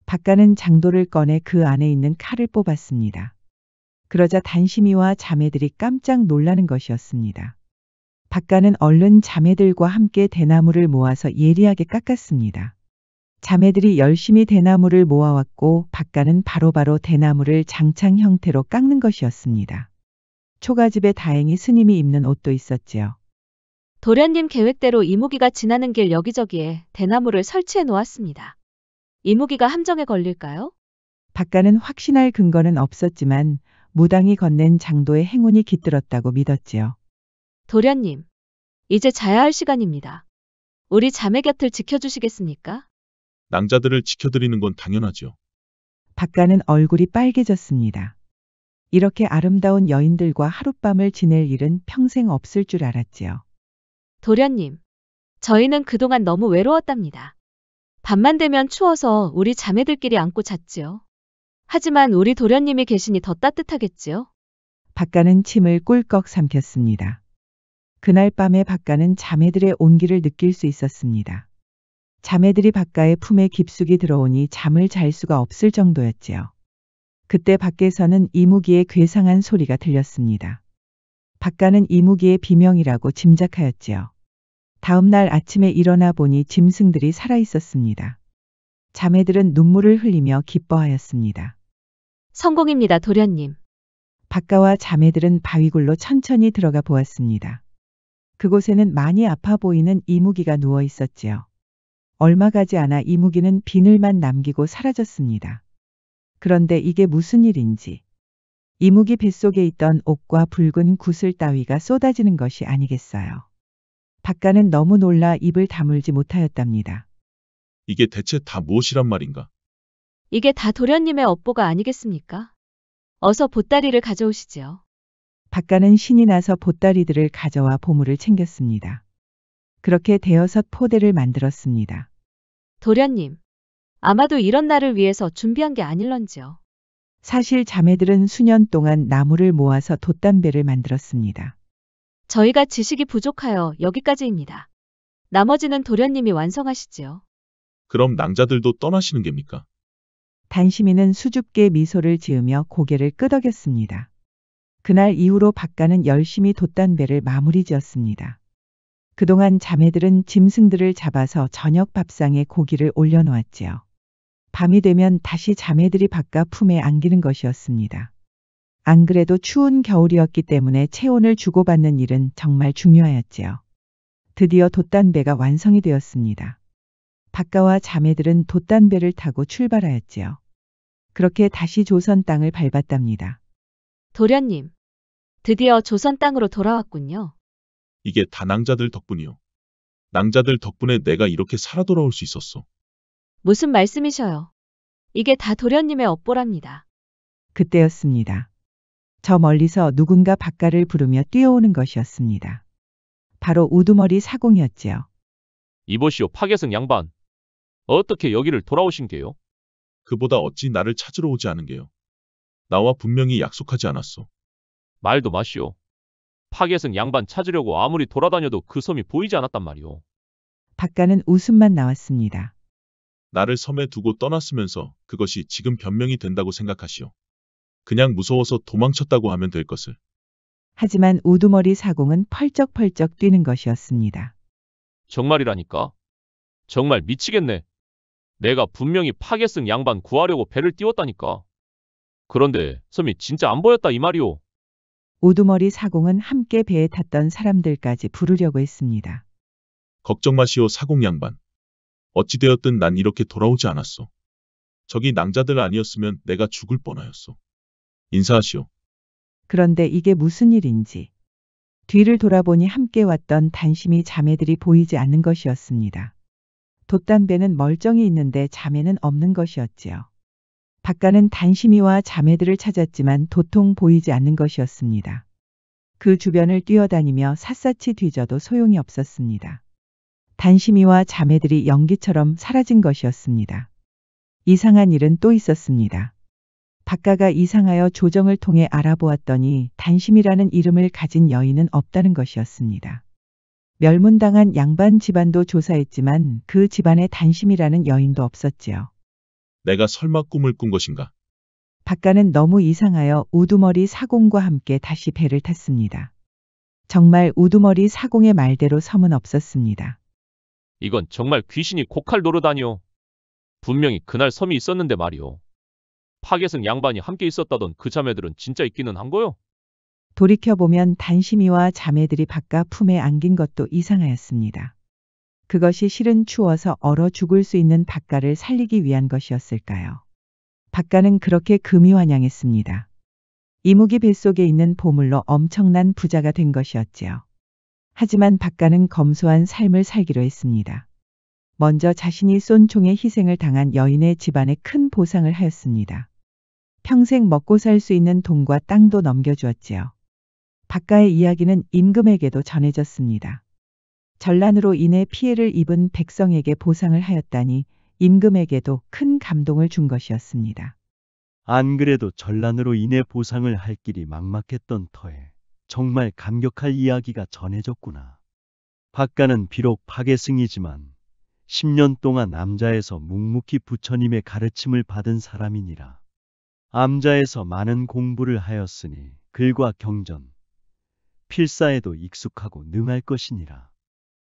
박가는 장도를 꺼내 그 안에 있는 칼을 뽑았습니다. 그러자 단심이와 자매들이 깜짝 놀라는 것이었습니다. 박가는 얼른 자매들과 함께 대나무를 모아서 예리하게 깎았습니다. 자매들이 열심히 대나무를 모아왔고 박가는 바로바로 대나무를 장창 형태로 깎는 것이었습니다. 초가집에 다행히 스님이 입는 옷도 있었지요. 도련님 계획대로 이무기가 지나는 길 여기저기에 대나무를 설치해 놓았습니다. 이무기가 함정에 걸릴까요? 박가는 확신할 근거는 없었지만 무당이 건넨 장도의 행운이 깃들었다고 믿었지요. 도련님, 이제 자야 할 시간입니다. 우리 자매 곁을 지켜주시겠습니까? 낭자들을 지켜드리는 건 당연하지요. 박가는 얼굴이 빨개졌습니다. 이렇게 아름다운 여인들과 하룻밤을 지낼 일은 평생 없을 줄 알았지요. 도련님, 저희는 그동안 너무 외로웠답니다. 밤만 되면 추워서 우리 자매들끼리 안고 잤지요. 하지만 우리 도련님이 계시니 더 따뜻하겠지요? 박가는 침을 꿀꺽 삼켰습니다. 그날 밤에 박가는 자매들의 온기를 느낄 수 있었습니다. 자매들이 박가의 품에 깊숙이 들어오니 잠을 잘 수가 없을 정도였지요. 그때 밖에서는 이무기의 괴상한 소리가 들렸습니다. 박가는 이무기의 비명이라고 짐작하였지요. 다음 날 아침에 일어나 보니 짐승들이 살아 있었습니다. 자매들은 눈물을 흘리며 기뻐하였습니다. 성공입니다, 도련님. 박가와 자매들은 바위굴로 천천히 들어가 보았습니다. 그곳에는 많이 아파 보이는 이무기가 누워 있었지요. 얼마 가지 않아 이무기는 비늘만 남기고 사라졌습니다. 그런데 이게 무슨 일인지. 이무기 뱃속에 있던 옥과 붉은 구슬 따위가 쏟아지는 것이 아니겠어요. 박가는 너무 놀라 입을 다물지 못하였답니다. 이게 대체 다 무엇이란 말인가? 이게 다 도련님의 업보가 아니겠습니까? 어서 보따리를 가져오시지요. 박가는 신이 나서 보따리들을 가져와 보물을 챙겼습니다. 그렇게 대여섯 포대를 만들었습니다. 도련님, 아마도 이런 날을 위해서 준비한 게 아닐런지요. 사실 자매들은 수년 동안 나무를 모아서 돛담배를 만들었습니다. 저희가 지식이 부족하여 여기까지입니다. 나머지는 도련님이 완성하시지요. 그럼 낭자들도 떠나시는 겁니까? 단심이는 수줍게 미소를 지으며 고개를 끄덕였습니다. 그날 이후로 박가는 열심히 돛담배를 마무리 지었습니다. 그동안 자매들은 짐승들을 잡아서 저녁 밥상에 고기를 올려놓았지요. 밤이 되면 다시 자매들이 박가 품에 안기는 것이었습니다. 안 그래도 추운 겨울이었기 때문에 체온을 주고받는 일은 정말 중요하였지요. 드디어 돛담배가 완성이 되었습니다. 박가와 자매들은 돛담배를 타고 출발하였지요. 그렇게 다시 조선 땅을 밟았답니다. 도련님, 드디어 조선 땅으로 돌아왔군요. 이게 다 낭자들 덕분이요. 낭자들 덕분에 내가 이렇게 살아 돌아올 수 있었어. 무슨 말씀이셔요? 이게 다 도련님의 업보랍니다. 그때였습니다. 저 멀리서 누군가 박가를 부르며 뛰어오는 것이었습니다. 바로 우두머리 사공이었지요. 이보시오 파괴승 양반. 어떻게 여기를 돌아오신 게요? 그보다 어찌 나를 찾으러 오지 않은 게요. 나와 분명히 약속하지 않았어. 말도 마시오. 파괴승 양반 찾으려고 아무리 돌아다녀도 그 섬이 보이지 않았단 말이오. 박가는 웃음만 나왔습니다. 나를 섬에 두고 떠났으면서 그것이 지금 변명이 된다고 생각하시오. 그냥 무서워서 도망쳤다고 하면 될 것을. 하지만 우두머리 사공은 펄쩍펄쩍 뛰는 것이었습니다. 정말이라니까. 정말 미치겠네. 내가 분명히 파괴승 양반 구하려고 배를 띄웠다니까. 그런데 섬이 진짜 안 보였다 이 말이오. 우두머리 사공은 함께 배에 탔던 사람들까지 부르려고 했습니다. 걱정 마시오 사공 양반. 어찌되었든 난 이렇게 돌아오지 않았어. 저기 낭자들 아니었으면 내가 죽을 뻔하였어. 인사하시오. 그런데 이게 무슨 일인지. 뒤를 돌아보니 함께 왔던 단심이 자매들이 보이지 않는 것이었습니다. 돛담배는 멀쩡히 있는데 자매는 없는 것이었지요. 박가는 단심이와 자매들을 찾았지만 도통 보이지 않는 것이었습니다. 그 주변을 뛰어다니며 샅샅이 뒤져도 소용이 없었습니다. 단심이와 자매들이 연기처럼 사라진 것이었습니다. 이상한 일은 또 있었습니다. 박가가 이상하여 조정을 통해 알아보았더니 단심이라는 이름을 가진 여인은 없다는 것이었습니다. 멸문당한 양반 집안도 조사했지만 그 집안에 단심이라는 여인도 없었지요. 내가 설마 꿈을 꾼 것인가? 박가는 너무 이상하여 우두머리 사공과 함께 다시 배를 탔습니다. 정말 우두머리 사공의 말대로 섬은 없었습니다. 이건 정말 귀신이 고칼 노르다니오. 분명히 그날 섬이 있었는데 말이오. 파겟은 양반이 함께 있었다던 그 자매들은 진짜 있기는 한 거요? 돌이켜보면 단심이와 자매들이 바깥 품에 안긴 것도 이상하였습니다. 그것이 실은 추워서 얼어 죽을 수 있는 바깥을 살리기 위한 것이었을까요? 바깥은 그렇게 금이환영했습니다. 이무기 뱃속에 있는 보물로 엄청난 부자가 된 것이었지요. 하지만 바깥은 검소한 삶을 살기로 했습니다. 먼저 자신이 쏜 총에 희생을 당한 여인의 집안에 큰 보상을 하였습니다. 평생 먹고 살 수 있는 돈과 땅도 넘겨주었지요. 바깥의 이야기는 임금에게도 전해졌습니다. 전란으로 인해 피해를 입은 백성에게 보상을 하였다니 임금에게도 큰 감동을 준 것이었습니다. 안 그래도 전란으로 인해 보상을 할 길이 막막했던 터에 정말 감격할 이야기가 전해졌구나. 박가는 비록 파괴승이지만 10년 동안 암자에서 묵묵히 부처님의 가르침을 받은 사람이니라. 암자에서 많은 공부를 하였으니 글과 경전, 필사에도 익숙하고 능할 것이니라.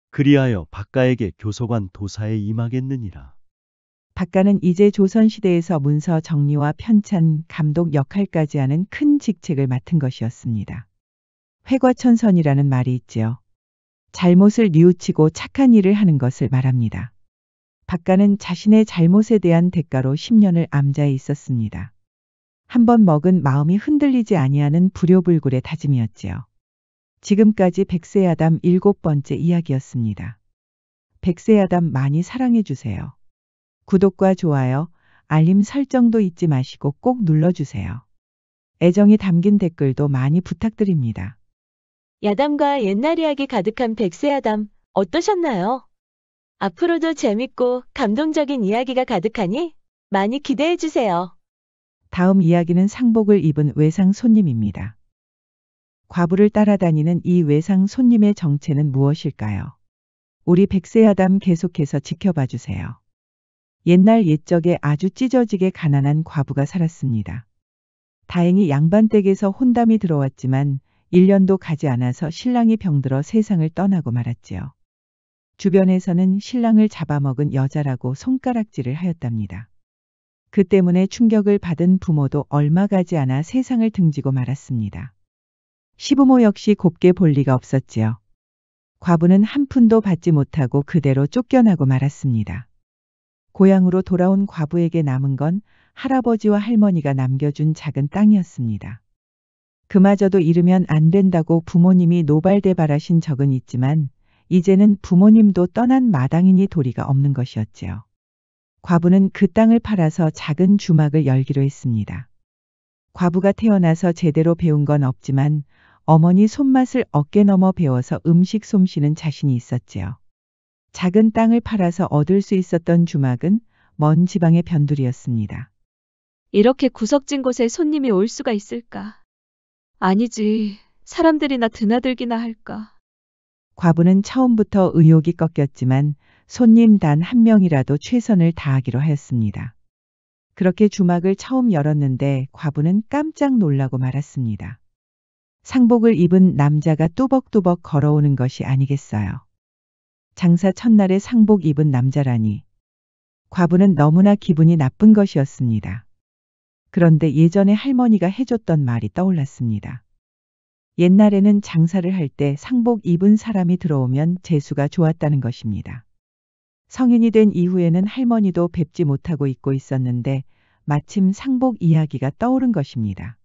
그리하여 박가에게 교서관 도사에 임하겠느니라. 박가는 이제 조선시대에서 문서 정리와 편찬, 감독 역할까지 하는 큰 직책을 맡은 것이었습니다. 회과천선이라는 말이 있지요. 잘못을 뉘우치고 착한 일을 하는 것을 말합니다. 박가는 자신의 잘못에 대한 대가로 10년을 암자에 있었습니다. 한번 먹은 마음이 흔들리지 아니하는 불효불굴의 다짐이었지요. 지금까지 백세야담 7번째 이야기였습니다. 백세야담 많이 사랑해 주세요. 구독과 좋아요, 알림 설정도 잊지 마시고 꼭 눌러주세요. 애정이 담긴 댓글도 많이 부탁드립니다. 야담과 옛날 이야기 가득한 백세야담 어떠셨나요? 앞으로도 재밌고 감동적인 이야기가 가득하니 많이 기대해 주세요. 다음 이야기는 상복을 입은 외상 손님입니다. 과부를 따라다니는 이 외상 손님의 정체는 무엇일까요? 우리 백세야담 계속해서 지켜봐 주세요. 옛날 옛적에 아주 찢어지게 가난한 과부가 살았습니다. 다행히 양반댁에서 혼담이 들어왔지만 1년도 가지 않아서 신랑이 병들어 세상을 떠나고 말았지요. 주변에서는 신랑을 잡아먹은 여자라고 손가락질을 하였답니다. 그 때문에 충격을 받은 부모도 얼마 가지 않아 세상을 등지고 말았습니다. 시부모 역시 곱게 볼 리가 없었지요. 과부는 한 푼도 받지 못하고 그대로 쫓겨나고 말았습니다. 고향으로 돌아온 과부에게 남은 건 할아버지와 할머니가 남겨준 작은 땅이었습니다. 그마저도 잃으면 안 된다고 부모님이 노발대발하신 적은 있지만 이제는 부모님도 떠난 마당이니 도리가 없는 것이었지요. 과부는 그 땅을 팔아서 작은 주막을 열기로 했습니다. 과부가 태어나서 제대로 배운 건 없지만 어머니 손맛을 어깨 넘어 배워서 음식 솜씨는 자신이 있었지요. 작은 땅을 팔아서 얻을 수 있었던 주막은 먼 지방의 변두리였습니다. 이렇게 구석진 곳에 손님이 올 수가 있을까? 아니지. 사람들이나 드나들기나 할까? 과부는 처음부터 의욕이 꺾였지만 손님 단 한 명이라도 최선을 다하기로 하였습니다. 그렇게 주막을 처음 열었는데 과부는 깜짝 놀라고 말았습니다. 상복을 입은 남자가 또벅또벅 걸어오는 것이 아니겠어요. 장사 첫날에 상복 입은 남자라니. 과부는 너무나 기분이 나쁜 것이었습니다. 그런데 예전에 할머니가 해줬던 말이 떠올랐습니다. 옛날에는 장사를 할 때 상복 입은 사람이 들어오면 재수가 좋았다는 것입니다. 성인이 된 이후에는 할머니도 뵙지 못하고 있고 있었는데 마침 상복 이야기가 떠오른 것입니다.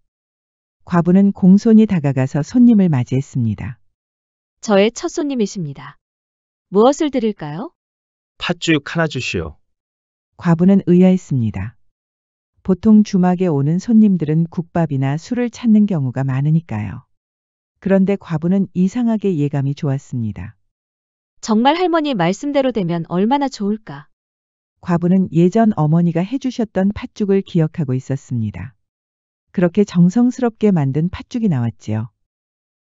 과부는 공손히 다가가서 손님을 맞이했습니다. 저의 첫 손님이십니다. 무엇을 드릴까요? 팥죽 하나 주시오. 과부는 의아했습니다. 보통 주막에 오는 손님들은 국밥이나 술을 찾는 경우가 많으니까요. 그런데 과부는 이상하게 예감이 좋았습니다. 정말 할머니 말씀대로 되면 얼마나 좋을까? 과부는 예전 어머니가 해주셨던 팥죽을 기억하고 있었습니다. 그렇게 정성스럽게 만든 팥죽이 나왔지요.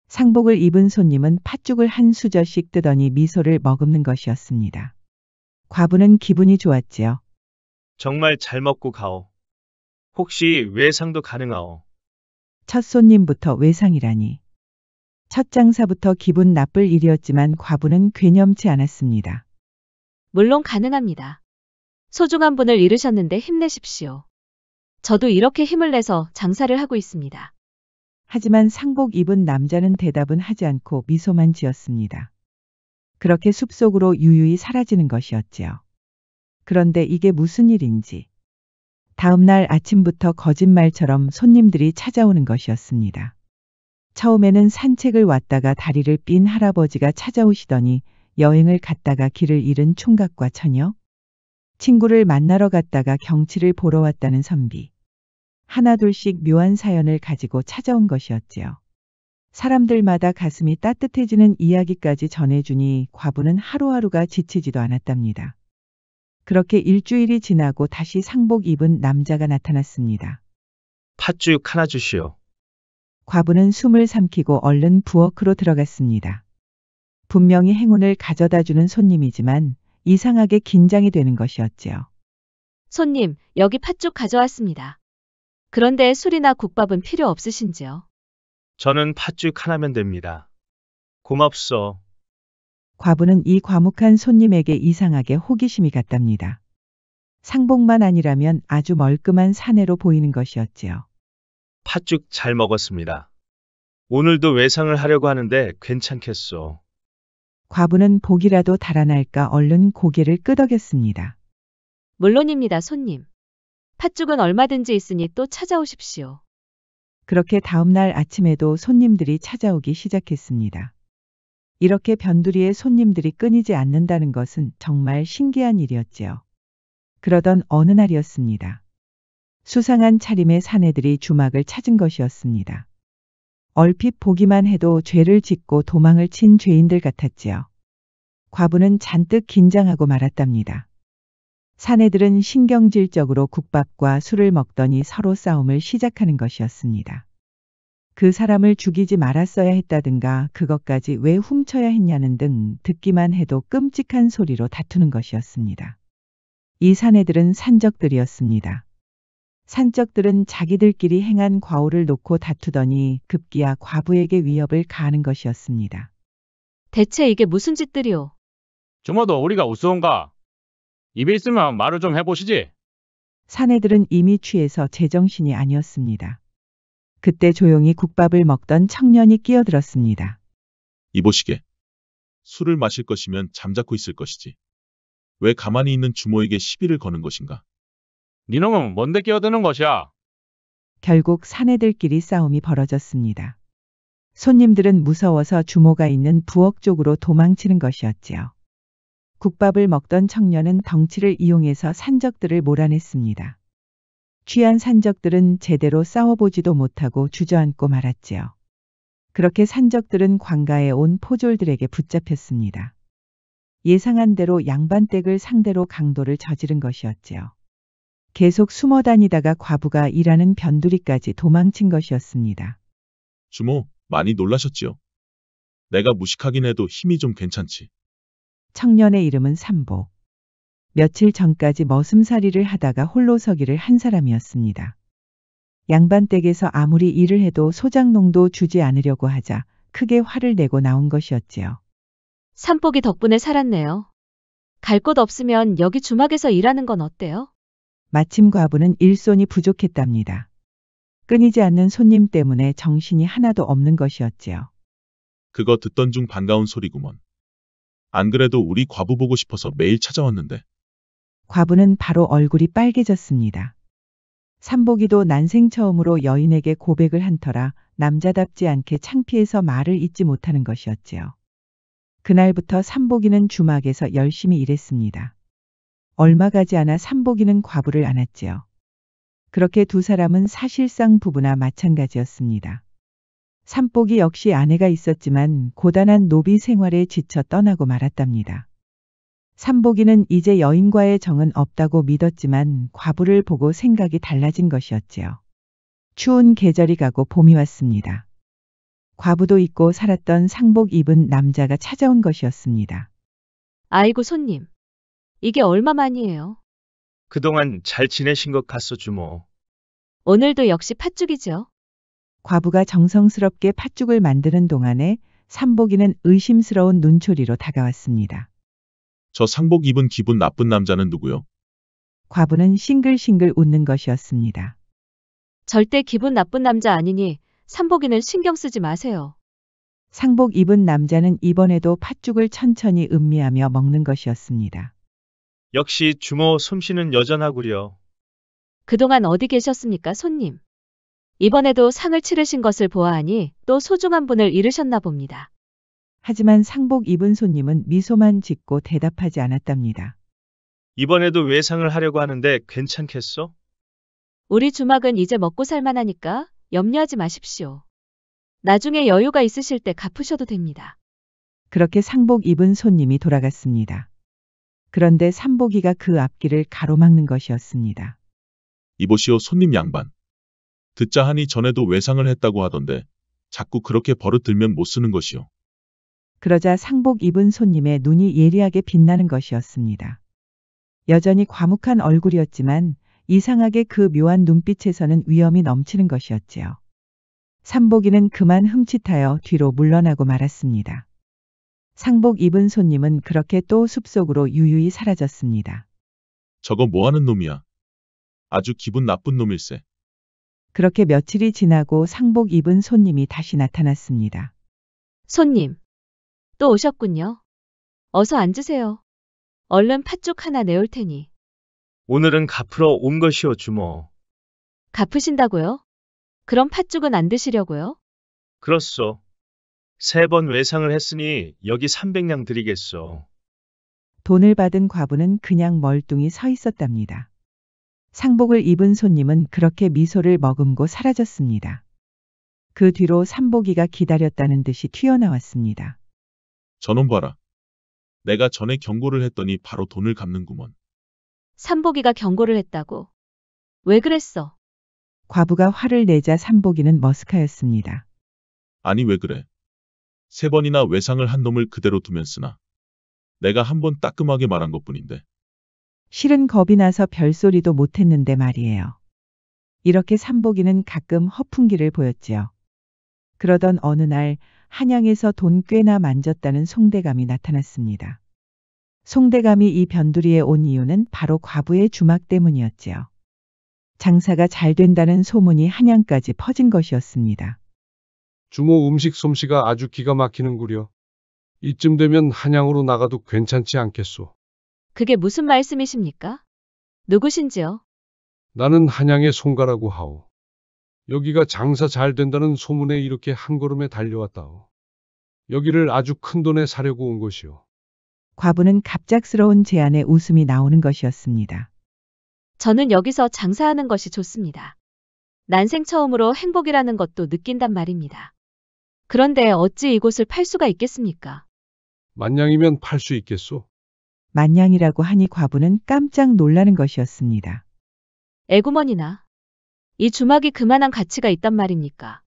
상복을 입은 손님은 팥죽을 한 수저씩 뜨더니 미소를 머금는 것이었습니다. 과부는 기분이 좋았지요. 정말 잘 먹고 가오. 혹시 외상도 가능하오? 첫 손님부터 외상이라니. 첫 장사부터 기분 나쁠 일이었지만 과부는 괴념치 않았습니다. 물론 가능합니다. 소중한 분을 잃으셨는데 힘내십시오. 저도 이렇게 힘을 내서 장사를 하고 있습니다. 하지만 상복 입은 남자는 대답은 하지 않고 미소만 지었습니다. 그렇게 숲속으로 유유히 사라지는 것이었지요. 그런데 이게 무슨 일인지. 다음 날 아침부터 거짓말처럼 손님들이 찾아오는 것이었습니다. 처음에는 산책을 왔다가 다리를 삔 할아버지가 찾아오시더니 여행을 갔다가 길을 잃은 총각과 처녀, 친구를 만나러 갔다가 경치를 보러 왔다는 선비. 하나둘씩 묘한 사연을 가지고 찾아온 것이었지요. 사람들마다 가슴이 따뜻해지는 이야기까지 전해주니 과부는 하루하루가 지치지도 않았답니다. 그렇게 일주일이 지나고 다시 상복 입은 남자가 나타났습니다. 팥죽 하나 주시오. 과부는 숨을 삼키고 얼른 부엌으로 들어갔습니다. 분명히 행운을 가져다주는 손님이지만 이상하게 긴장이 되는 것이었지요. 손님, 여기 팥죽 가져왔습니다. 그런데 술이나 국밥은 필요 없으신지요? 저는 팥죽 하나면 됩니다. 고맙소. 과부는 이 과묵한 손님에게 이상하게 호기심이 갔답니다. 상복만 아니라면 아주 멀끔한 사내로 보이는 것이었지요. 팥죽 잘 먹었습니다. 오늘도 외상을 하려고 하는데 괜찮겠소. 과부는 복이라도 달아날까 얼른 고개를 끄덕였습니다. 물론입니다, 손님. 팥죽은 얼마든지 있으니 또 찾아오십시오. 그렇게 다음날 아침에도 손님들이 찾아오기 시작했습니다. 이렇게 변두리에 손님들이 끊이지 않는다는 것은 정말 신기한 일이었지요. 그러던 어느 날이었습니다. 수상한 차림의 사내들이 주막을 찾은 것이었습니다. 얼핏 보기만 해도 죄를 짓고 도망을 친 죄인들 같았지요. 과부는 잔뜩 긴장하고 말았답니다. 사내들은 신경질적으로 국밥과 술을 먹더니 서로 싸움을 시작하는 것이었습니다. 그 사람을 죽이지 말았어야 했다든가 그것까지 왜 훔쳐야 했냐는 등 듣기만 해도 끔찍한 소리로 다투는 것이었습니다. 이 사내들은 산적들이었습니다. 산적들은 자기들끼리 행한 과오를 놓고 다투더니 급기야 과부에게 위협을 가하는 것이었습니다. 대체 이게 무슨 짓들이오? 주모도 우리가 우스운가? 입에 있으면 말을 좀 해보시지. 사내들은 이미 취해서 제정신이 아니었습니다. 그때 조용히 국밥을 먹던 청년이 끼어들었습니다. 이보시게. 술을 마실 것이면 잠자코 있을 것이지. 왜 가만히 있는 주모에게 시비를 거는 것인가? 니놈은 뭔데 끼어드는 것이야? 결국 사내들끼리 싸움이 벌어졌습니다. 손님들은 무서워서 주모가 있는 부엌 쪽으로 도망치는 것이었지요. 국밥을 먹던 청년은 덩치를 이용해서 산적들을 몰아냈습니다. 취한 산적들은 제대로 싸워보지도 못하고 주저앉고 말았지요. 그렇게 산적들은 관가에 온 포졸들에게 붙잡혔습니다. 예상한 대로 양반댁을 상대로 강도를 저지른 것이었지요. 계속 숨어 다니다가 과부가 일하는 변두리까지 도망친 것이었습니다. 주모, 많이 놀라셨지요? 내가 무식하긴 해도 힘이 좀 괜찮지. 청년의 이름은 삼복. 며칠 전까지 머슴살이를 하다가 홀로 서기를 한 사람이었습니다. 양반댁에서 아무리 일을 해도 소장농도 주지 않으려고 하자 크게 화를 내고 나온 것이었지요. 삼복이 덕분에 살았네요. 갈 곳 없으면 여기 주막에서 일하는 건 어때요? 마침 과부는 일손이 부족했답니다. 끊이지 않는 손님 때문에 정신이 하나도 없는 것이었지요. 그거 듣던 중 반가운 소리구먼. 안 그래도 우리 과부 보고 싶어서 매일 찾아왔는데. 과부는 바로 얼굴이 빨개졌습니다. 삼복이도 난생 처음으로 여인에게 고백을 한 터라 남자답지 않게 창피해서 말을 잇지 못하는 것이었지요. 그날부터 삼복이는 주막에서 열심히 일했습니다. 얼마 가지 않아 삼복이는 과부를 안았지요. 그렇게 두 사람은 사실상 부부나 마찬가지였습니다. 삼복이 역시 아내가 있었지만 고단한 노비 생활에 지쳐 떠나고 말았답니다. 삼복이는 이제 여인과의 정은 없다고 믿었지만 과부를 보고 생각이 달라진 것이었지요. 추운 계절이 가고 봄이 왔습니다. 과부도 잊고 살았던 상복 입은 남자가 찾아온 것이었습니다. 아이고 손님. 이게 얼마만이에요? 그동안 잘 지내신 것 같소, 주모. 오늘도 역시 팥죽이죠. 과부가 정성스럽게 팥죽을 만드는 동안에 삼복이는 의심스러운 눈초리로 다가왔습니다. 저 상복 입은 기분 나쁜 남자는 누구요? 과부는 싱글싱글 웃는 것이었습니다. 절대 기분 나쁜 남자 아니니 삼복이는 신경 쓰지 마세요. 상복 입은 남자는 이번에도 팥죽을 천천히 음미하며 먹는 것이었습니다. 역시 주모 솜씨는 여전하구려. 그동안 어디 계셨습니까, 손님? 이번에도 상을 치르신 것을 보아하니 또 소중한 분을 잃으셨나 봅니다. 하지만 상복 입은 손님은 미소만 짓고 대답하지 않았답니다. 이번에도 외상을 하려고 하는데 괜찮겠어? 우리 주막은 이제 먹고 살만하니까 염려하지 마십시오. 나중에 여유가 있으실 때 갚으셔도 됩니다. 그렇게 상복 입은 손님이 돌아갔습니다. 그런데 삼복이가 그 앞길을 가로막는 것이었습니다. 이보시오 손님 양반. 듣자 하니 전에도 외상을 했다고 하던데 자꾸 그렇게 버릇 들면 못 쓰는 것이오. 그러자 상복 입은 손님의 눈이 예리하게 빛나는 것이었습니다. 여전히 과묵한 얼굴이었지만 이상하게 그 묘한 눈빛에서는 위엄이 넘치는 것이었지요. 삼복이는 그만 흠칫하여 뒤로 물러나고 말았습니다. 상복 입은 손님은 그렇게 또 숲속으로 유유히 사라졌습니다. 저거 뭐하는 놈이야. 아주 기분 나쁜 놈일세. 그렇게 며칠이 지나고 상복 입은 손님이 다시 나타났습니다. 손님, 또 오셨군요. 어서 앉으세요. 얼른 팥죽 하나 내올 테니. 오늘은 갚으러 온 것이오, 주모. 갚으신다고요? 그럼 팥죽은 안 드시려고요? 그렇소. 3번 외상을 했으니 여기 300냥 드리겠소. 돈을 받은 과부는 그냥 멀뚱히 서 있었답니다. 상복을 입은 손님은 그렇게 미소를 머금고 사라졌습니다. 그 뒤로 삼복이가 기다렸다는 듯이 튀어나왔습니다. 저놈 봐라. 내가 전에 경고를 했더니 바로 돈을 갚는구먼. 삼복이가 경고를 했다고. 왜 그랬어? 과부가 화를 내자 삼복이는 머쓱하였습니다. 아니 왜 그래. 3번이나 외상을 한 놈을 그대로 두면 쓰나. 내가 한번 따끔하게 말한 것뿐인데. 실은 겁이 나서 별소리도 못했는데 말이에요. 이렇게 삼복이는 가끔 허풍기를 보였지요. 그러던 어느 날 한양에서 돈 꽤나 만졌다는 송대감이 나타났습니다. 송대감이 이 변두리에 온 이유는 바로 과부의 주막 때문이었지요. 장사가 잘 된다는 소문이 한양까지 퍼진 것이었습니다. 주모 음식 솜씨가 아주 기가 막히는구려. 이쯤 되면 한양으로 나가도 괜찮지 않겠소. 그게 무슨 말씀이십니까? 누구신지요? 나는 한양의 송가라고 하오. 여기가 장사 잘 된다는 소문에 이렇게 한 걸음에 달려왔다오. 여기를 아주 큰 돈에 사려고 온 것이오. 과부는 갑작스러운 제안에 웃음이 나오는 것이었습니다. 저는 여기서 장사하는 것이 좋습니다. 난생 처음으로 행복이라는 것도 느낀단 말입니다. 그런데 어찌 이곳을 팔 수가 있겠습니까? 만냥이면 팔 수 있겠소. 만냥이라고 하니 과부는 깜짝 놀라는 것이었습니다. 애구머니나. 이 주막이 그만한 가치가 있단 말입니까?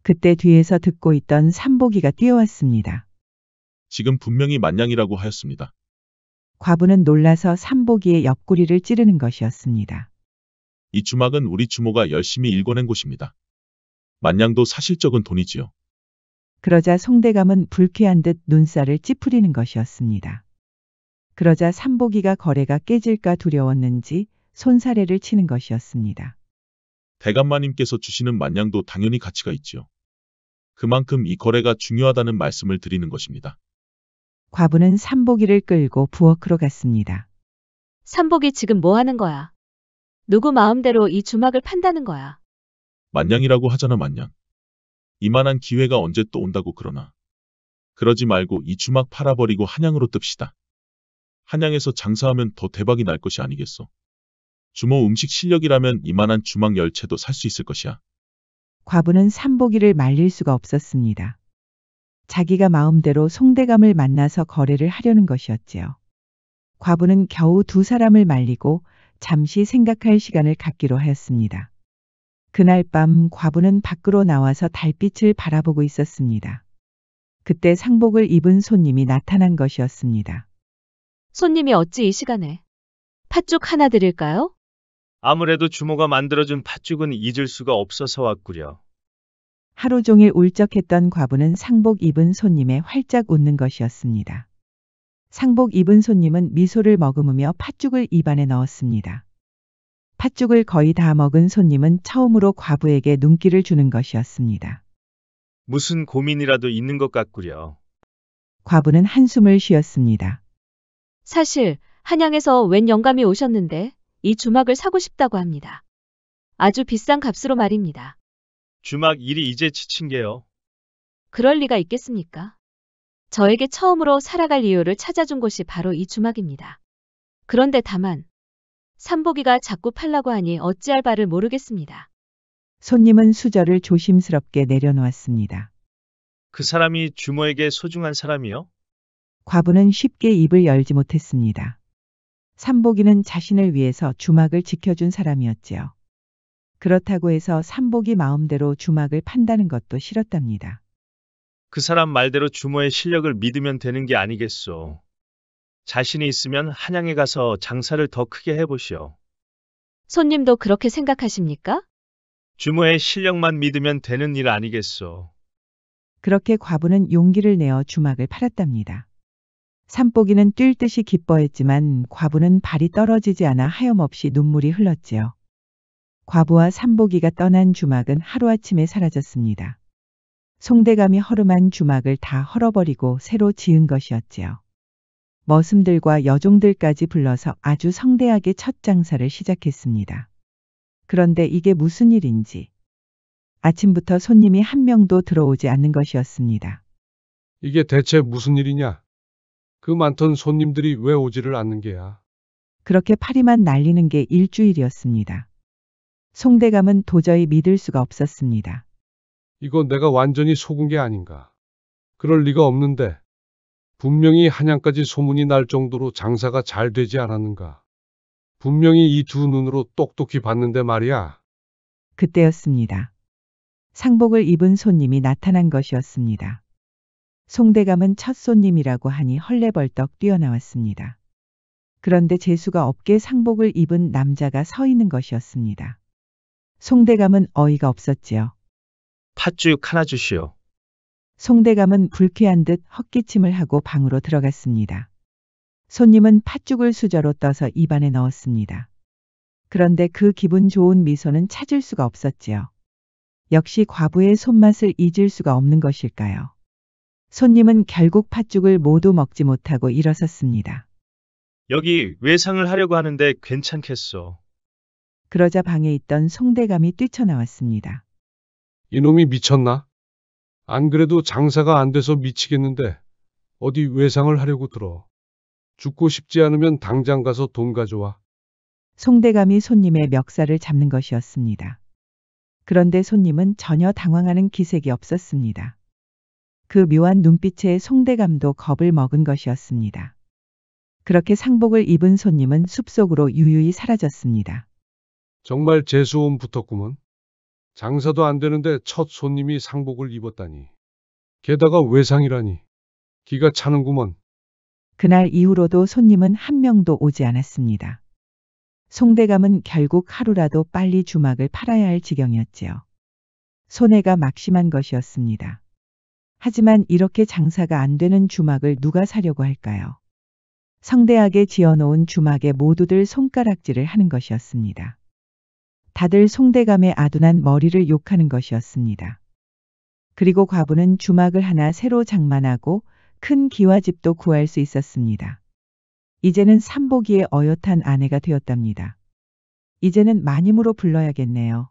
그때 뒤에서 듣고 있던 삼복이가 뛰어왔습니다. 지금 분명히 만냥이라고 하였습니다. 과부는 놀라서 삼복이의 옆구리를 찌르는 것이었습니다. 이 주막은 우리 주모가 열심히 일궈낸 곳입니다. 만냥도 사실적은 돈이지요. 그러자 송대감은 불쾌한 듯 눈살을 찌푸리는 것이었습니다. 그러자 삼복이가 거래가 깨질까 두려웠는지 손사래를 치는 것이었습니다. 대감마님께서 주시는 만냥도 당연히 가치가 있지요. 그만큼 이 거래가 중요하다는 말씀을 드리는 것입니다. 과부는 삼복이를 끌고 부엌으로 갔습니다. 삼복이 지금 뭐 하는 거야? 누구 마음대로 이 주막을 판다는 거야? 만냥이라고 하잖아 만냥. 이만한 기회가 언제 또 온다고 그러나. 그러지 말고 이 주막 팔아버리고 한양으로 뜹시다. 한양에서 장사하면 더 대박이 날 것이 아니겠소. 주모 음식 실력이라면 이만한 주막 10채도 살 수 있을 것이야. 과부는 삼복이를 말릴 수가 없었습니다. 자기가 마음대로 송대감을 만나서 거래를 하려는 것이었지요. 과부는 겨우 2사람을 말리고 잠시 생각할 시간을 갖기로 하였습니다. 그날 밤 과부는 밖으로 나와서 달빛을 바라보고 있었습니다. 그때 상복을 입은 손님이 나타난 것이었습니다. 손님이 어찌 이 시간에? 팥죽 하나 드릴까요? 아무래도 주모가 만들어준 팥죽은 잊을 수가 없어서 왔구려. 하루 종일 울적했던 과부는 상복 입은 손님에 활짝 웃는 것이었습니다. 상복 입은 손님은 미소를 머금으며 팥죽을 입안에 넣었습니다. 팥죽을 거의 다 먹은 손님은 처음으로 과부에게 눈길을 주는 것이었습니다. 무슨 고민이라도 있는 것 같구려. 과부는 한숨을 쉬었습니다. 사실 한양에서 웬 영감이 오셨는데 이 주막을 사고 싶다고 합니다. 아주 비싼 값으로 말입니다. 주막 일이 이제 지친 게요. 그럴 리가 있겠습니까? 저에게 처음으로 살아갈 이유를 찾아준 곳이 바로 이 주막입니다. 그런데 다만 삼복이가 자꾸 팔라고 하니 어찌할 바를 모르겠습니다. 손님은 수저를 조심스럽게 내려놓았습니다. 그 사람이 주모에게 소중한 사람이요? 과부는 쉽게 입을 열지 못했습니다. 삼복이는 자신을 위해서 주막을 지켜준 사람이었지요. 그렇다고 해서 삼복이 마음대로 주막을 판다는 것도 싫었답니다. 그 사람 말대로 주모의 실력을 믿으면 되는 게 아니겠소. 자신이 있으면 한양에 가서 장사를 더 크게 해보시오. 손님도 그렇게 생각하십니까? 주모의 실력만 믿으면 되는 일 아니겠소. 그렇게 과부는 용기를 내어 주막을 팔았답니다. 삼복이는 뛸 듯이 기뻐했지만 과부는 발이 떨어지지 않아 하염없이 눈물이 흘렀지요. 과부와 삼복이가 떠난 주막은 하루아침에 사라졌습니다. 송대감이 허름한 주막을 다 헐어버리고 새로 지은 것이었지요. 머슴들과 여종들까지 불러서 아주 성대하게 첫 장사를 시작했습니다. 그런데 이게 무슨 일인지 아침부터 손님이 한 명도 들어오지 않는 것이었습니다. 이게 대체 무슨 일이냐? 그 많던 손님들이 왜 오지를 않는 게야? 그렇게 파리만 날리는 게 일주일이었습니다. 송대감은 도저히 믿을 수가 없었습니다. 이거 내가 완전히 속은 게 아닌가? 그럴 리가 없는데. 분명히 한양까지 소문이 날 정도로 장사가 잘 되지 않았는가? 분명히 이 두 눈으로 똑똑히 봤는데 말이야. 그때였습니다. 상복을 입은 손님이 나타난 것이었습니다. 송대감은 첫 손님이라고 하니 헐레벌떡 뛰어나왔습니다. 그런데 재수가 없게 상복을 입은 남자가 서 있는 것이었습니다. 송대감은 어이가 없었지요. 팥죽 하나 주시오. 송대감은 불쾌한 듯 헛기침을 하고 방으로 들어갔습니다. 손님은 팥죽을 수저로 떠서 입안에 넣었습니다. 그런데 그 기분 좋은 미소는 찾을 수가 없었지요. 역시 과부의 손맛을 잊을 수가 없는 것일까요? 손님은 결국 팥죽을 모두 먹지 못하고 일어섰습니다. 여기 외상을 하려고 하는데 괜찮겠소. 그러자 방에 있던 송대감이 뛰쳐나왔습니다. 이놈이 미쳤나? 안 그래도 장사가 안 돼서 미치겠는데 어디 외상을 하려고 들어. 죽고 싶지 않으면 당장 가서 돈 가져와. 송대감이 손님의 멱살을 잡는 것이었습니다. 그런데 손님은 전혀 당황하는 기색이 없었습니다. 그 묘한 눈빛에 송대감도 겁을 먹은 것이었습니다. 그렇게 상복을 입은 손님은 숲속으로 유유히 사라졌습니다. 정말 재수옴 붙었구먼. 장사도 안 되는데 첫 손님이 상복을 입었다니. 게다가 외상이라니. 기가 차는구먼. 그날 이후로도 손님은 한 명도 오지 않았습니다. 송대감은 결국 하루라도 빨리 주막을 팔아야 할 지경이었지요. 손해가 막심한 것이었습니다. 하지만 이렇게 장사가 안 되는 주막을 누가 사려고 할까요? 성대하게 지어놓은 주막에 모두들 손가락질을 하는 것이었습니다. 다들 송대감의 아둔한 머리를 욕하는 것이었습니다. 그리고 과부는 주막을 하나 새로 장만하고 큰 기와집도 구할 수 있었습니다. 이제는 삼복이의 어엿한 아내가 되었답니다. 이제는 마님으로 불러야겠네요.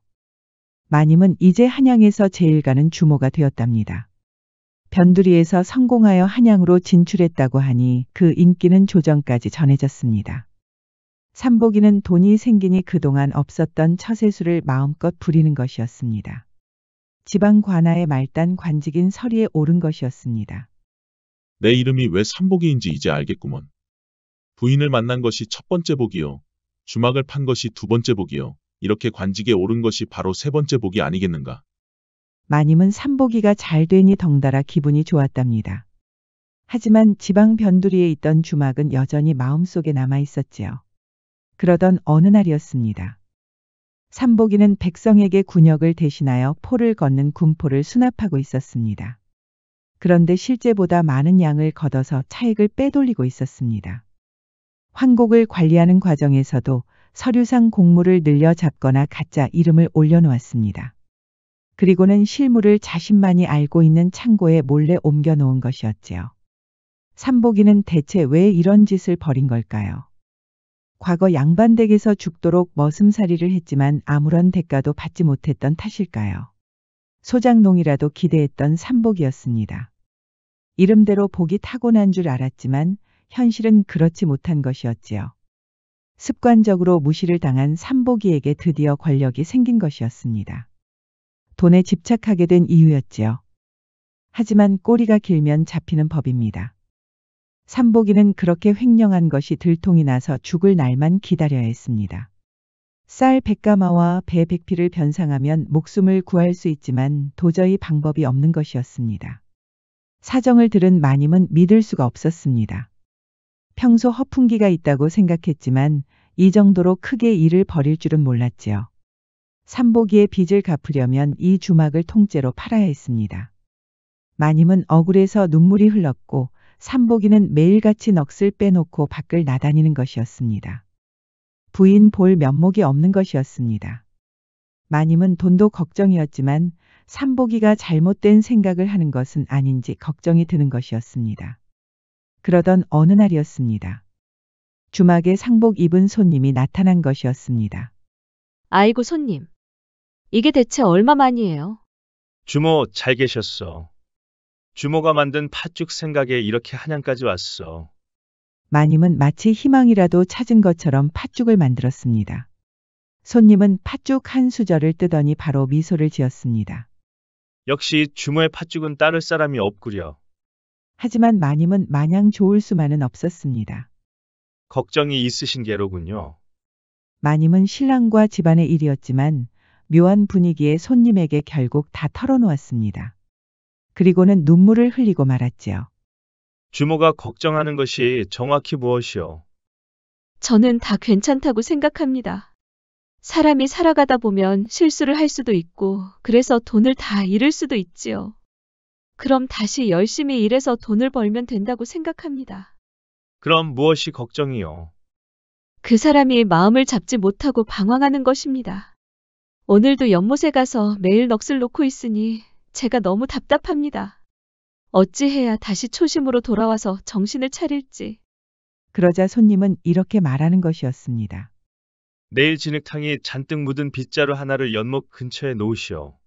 마님은 이제 한양에서 제일 가는 주모가 되었답니다. 변두리에서 성공하여 한양으로 진출했다고 하니 그 인기는 조정까지 전해졌습니다. 삼복이는 돈이 생기니 그동안 없었던 처세술을 마음껏 부리는 것이었습니다. 지방 관아의 말단 관직인 서리에 오른 것이었습니다. 내 이름이 왜 삼복이인지 이제 알겠구먼. 부인을 만난 것이 첫 번째 복이요. 주막을 판 것이 두 번째 복이요. 이렇게 관직에 오른 것이 바로 세 번째 복이 아니겠는가. 마님은 삼복이가 잘 되니 덩달아 기분이 좋았답니다. 하지만 지방 변두리에 있던 주막은 여전히 마음속에 남아 있었지요. 그러던 어느 날이었습니다. 삼복이는 백성에게 군역을 대신하여 포를 걷는 군포를 수납하고 있었습니다. 그런데 실제보다 많은 양을 걷어서 차익을 빼돌리고 있었습니다. 황곡을 관리하는 과정에서도 서류상 공물을 늘려 잡거나 가짜 이름을 올려놓았습니다. 그리고는 실물을 자신만이 알고 있는 창고에 몰래 옮겨놓은 것이었지요. 삼복이는 대체 왜 이런 짓을 벌인 걸까요? 과거 양반댁에서 죽도록 머슴살이를 했지만 아무런 대가도 받지 못했던 탓일까요? 소장농이라도 기대했던 삼복이었습니다. 이름대로 복이 타고난 줄 알았지만 현실은 그렇지 못한 것이었지요. 습관적으로 무시를 당한 삼복이에게 드디어 권력이 생긴 것이었습니다. 돈에 집착하게 된 이유였지요. 하지만 꼬리가 길면 잡히는 법입니다. 삼복이는 그렇게 횡령한 것이 들통이 나서 죽을 날만 기다려야 했습니다. 쌀 100가마와 배 100피를 변상하면 목숨을 구할 수 있지만 도저히 방법이 없는 것이었습니다. 사정을 들은 마님은 믿을 수가 없었습니다. 평소 허풍기가 있다고 생각했지만 이 정도로 크게 일을 벌일 줄은 몰랐지요. 삼복이의 빚을 갚으려면 이 주막을 통째로 팔아야 했습니다. 마님은 억울해서 눈물이 흘렀고 삼복이는 매일같이 넋을 빼놓고 밖을 나다니는 것이었습니다. 부인 볼 면목이 없는 것이었습니다. 마님은 돈도 걱정이었지만 삼복이가 잘못된 생각을 하는 것은 아닌지 걱정이 드는 것이었습니다. 그러던 어느 날이었습니다. 주막에 상복 입은 손님이 나타난 것이었습니다. 아이고 손님. 이게 대체 얼마만이에요? 주모 잘 계셨어. 주모가 만든 팥죽 생각에 이렇게 한양까지 왔어. 마님은 마치 희망이라도 찾은 것처럼 팥죽을 만들었습니다. 손님은 팥죽 한 수저를 뜨더니 바로 미소를 지었습니다. 역시 주모의 팥죽은 따를 사람이 없구려. 하지만 마님은 마냥 좋을 수만은 없었습니다. 걱정이 있으신 게로군요. 마님은 신랑과 집안의 일이었지만 묘한 분위기에 손님에게 결국 다 털어놓았습니다. 그리고는 눈물을 흘리고 말았지요. 주모가 걱정하는 것이 정확히 무엇이오? 저는 다 괜찮다고 생각합니다. 사람이 살아가다 보면 실수를 할 수도 있고 그래서 돈을 다 잃을 수도 있지요. 그럼 다시 열심히 일해서 돈을 벌면 된다고 생각합니다. 그럼 무엇이 걱정이오? 그 사람이 마음을 잡지 못하고 방황하는 것입니다. 오늘도 연못에 가서 매일 넋을 놓고 있으니 제가 너무 답답합니다. 어찌해야 다시 초심으로 돌아와서 정신을 차릴지. 그러자 손님은 이렇게 말하는 것이었습니다. 내일 진흙탕이 잔뜩 묻은 빗자루 하나를 연못 근처에 놓으시오.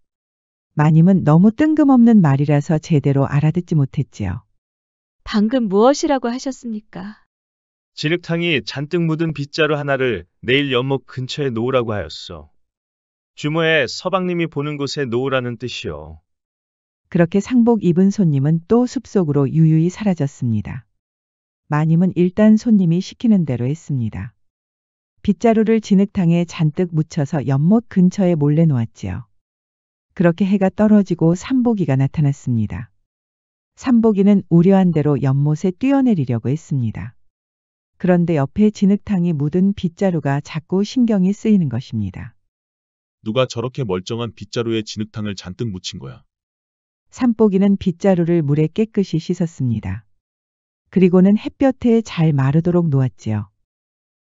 마님은 너무 뜬금없는 말이라서 제대로 알아듣지 못했지요. 방금 무엇이라고 하셨습니까? 진흙탕이 잔뜩 묻은 빗자루 하나를 내일 연못 근처에 놓으라고 하였어. 주모의 서방님이 보는 곳에 놓으라는 뜻이오. 그렇게 상복 입은 손님은 또 숲속으로 유유히 사라졌습니다. 마님은 일단 손님이 시키는 대로 했습니다. 빗자루를 진흙탕에 잔뜩 묻혀서 연못 근처에 몰래 놓았지요. 그렇게 해가 떨어지고 삼복이가 나타났습니다. 삼복이는 우려한 대로 연못에 뛰어내리려고 했습니다. 그런데 옆에 진흙탕이 묻은 빗자루가 자꾸 신경이 쓰이는 것입니다. 누가 저렇게 멀쩡한 빗자루에 진흙탕을 잔뜩 묻힌 거야. 삼복이는 빗자루를 물에 깨끗이 씻었습니다. 그리고는 햇볕에 잘 마르도록 놓았지요.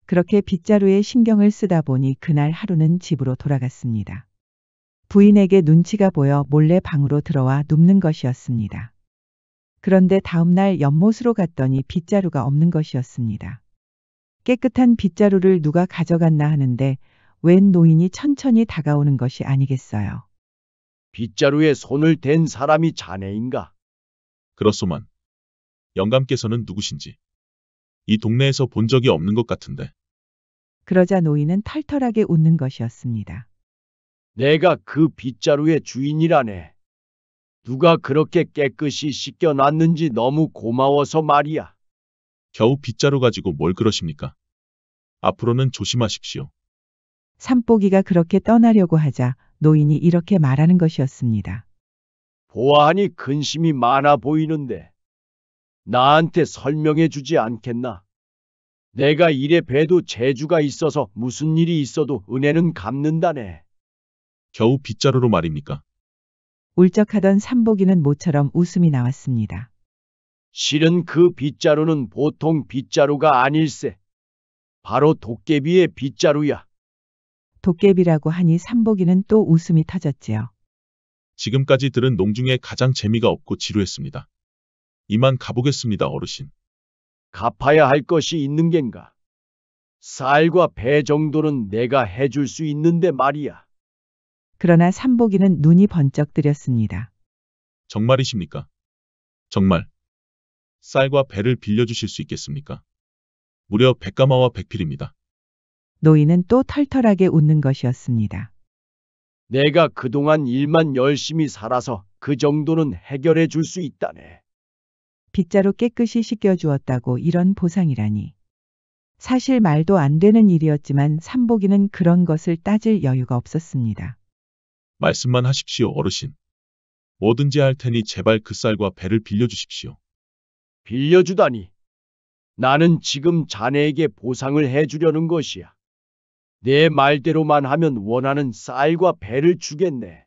그렇게 빗자루에 신경을 쓰다 보니 그날 하루는 집으로 돌아갔습니다. 부인에게 눈치가 보여 몰래 방으로 들어와 눕는 것이었습니다. 그런데 다음날 연못으로 갔더니 빗자루가 없는 것이었습니다. 깨끗한 빗자루를 누가 가져갔나 하는데 웬 노인이 천천히 다가오는 것이 아니겠어요. 빗자루에 손을 댄 사람이 자네인가? 그렇소만. 영감께서는 누구신지. 이 동네에서 본 적이 없는 것 같은데. 그러자 노인은 털털하게 웃는 것이었습니다. 내가 그 빗자루의 주인이라네. 누가 그렇게 깨끗이 씻겨놨는지 너무 고마워서 말이야. 겨우 빗자루 가지고 뭘 그러십니까? 앞으로는 조심하십시오. 삼복이가 그렇게 떠나려고 하자 노인이 이렇게 말하는 것이었습니다. 보아하니 근심이 많아 보이는데 나한테 설명해 주지 않겠나? 내가 이래 봬도 재주가 있어서 무슨 일이 있어도 은혜는 갚는다네. 겨우 빗자루로 말입니까? 울적하던 삼복이는 모처럼 웃음이 나왔습니다. 실은 그 빗자루는 보통 빗자루가 아닐세. 바로 도깨비의 빗자루야. 도깨비라고 하니 삼복이는 또 웃음이 터졌지요. 지금까지 들은 농 중에 가장 재미가 없고 지루했습니다. 이만 가보겠습니다, 어르신. 갚아야 할 것이 있는 겐가? 쌀과 배 정도는 내가 해줄 수 있는데 말이야. 그러나 삼복이는 눈이 번쩍 뜨렸습니다. 정말이십니까? 정말. 쌀과 배를 빌려주실 수 있겠습니까? 무려 100가마와 100필입니다. 노인은 또 털털하게 웃는 것이었습니다. 내가 그동안 일만 열심히 살아서 그 정도는 해결해 줄 수 있다네. 빗자루 깨끗이 씻겨주었다고 이런 보상이라니. 사실 말도 안 되는 일이었지만 삼복이는 그런 것을 따질 여유가 없었습니다. 말씀만 하십시오, 어르신. 뭐든지 할 테니 제발 그 쌀과 배를 빌려주십시오. 빌려주다니. 나는 지금 자네에게 보상을 해주려는 것이야. 내 말대로만 하면 원하는 쌀과 배를 주겠네.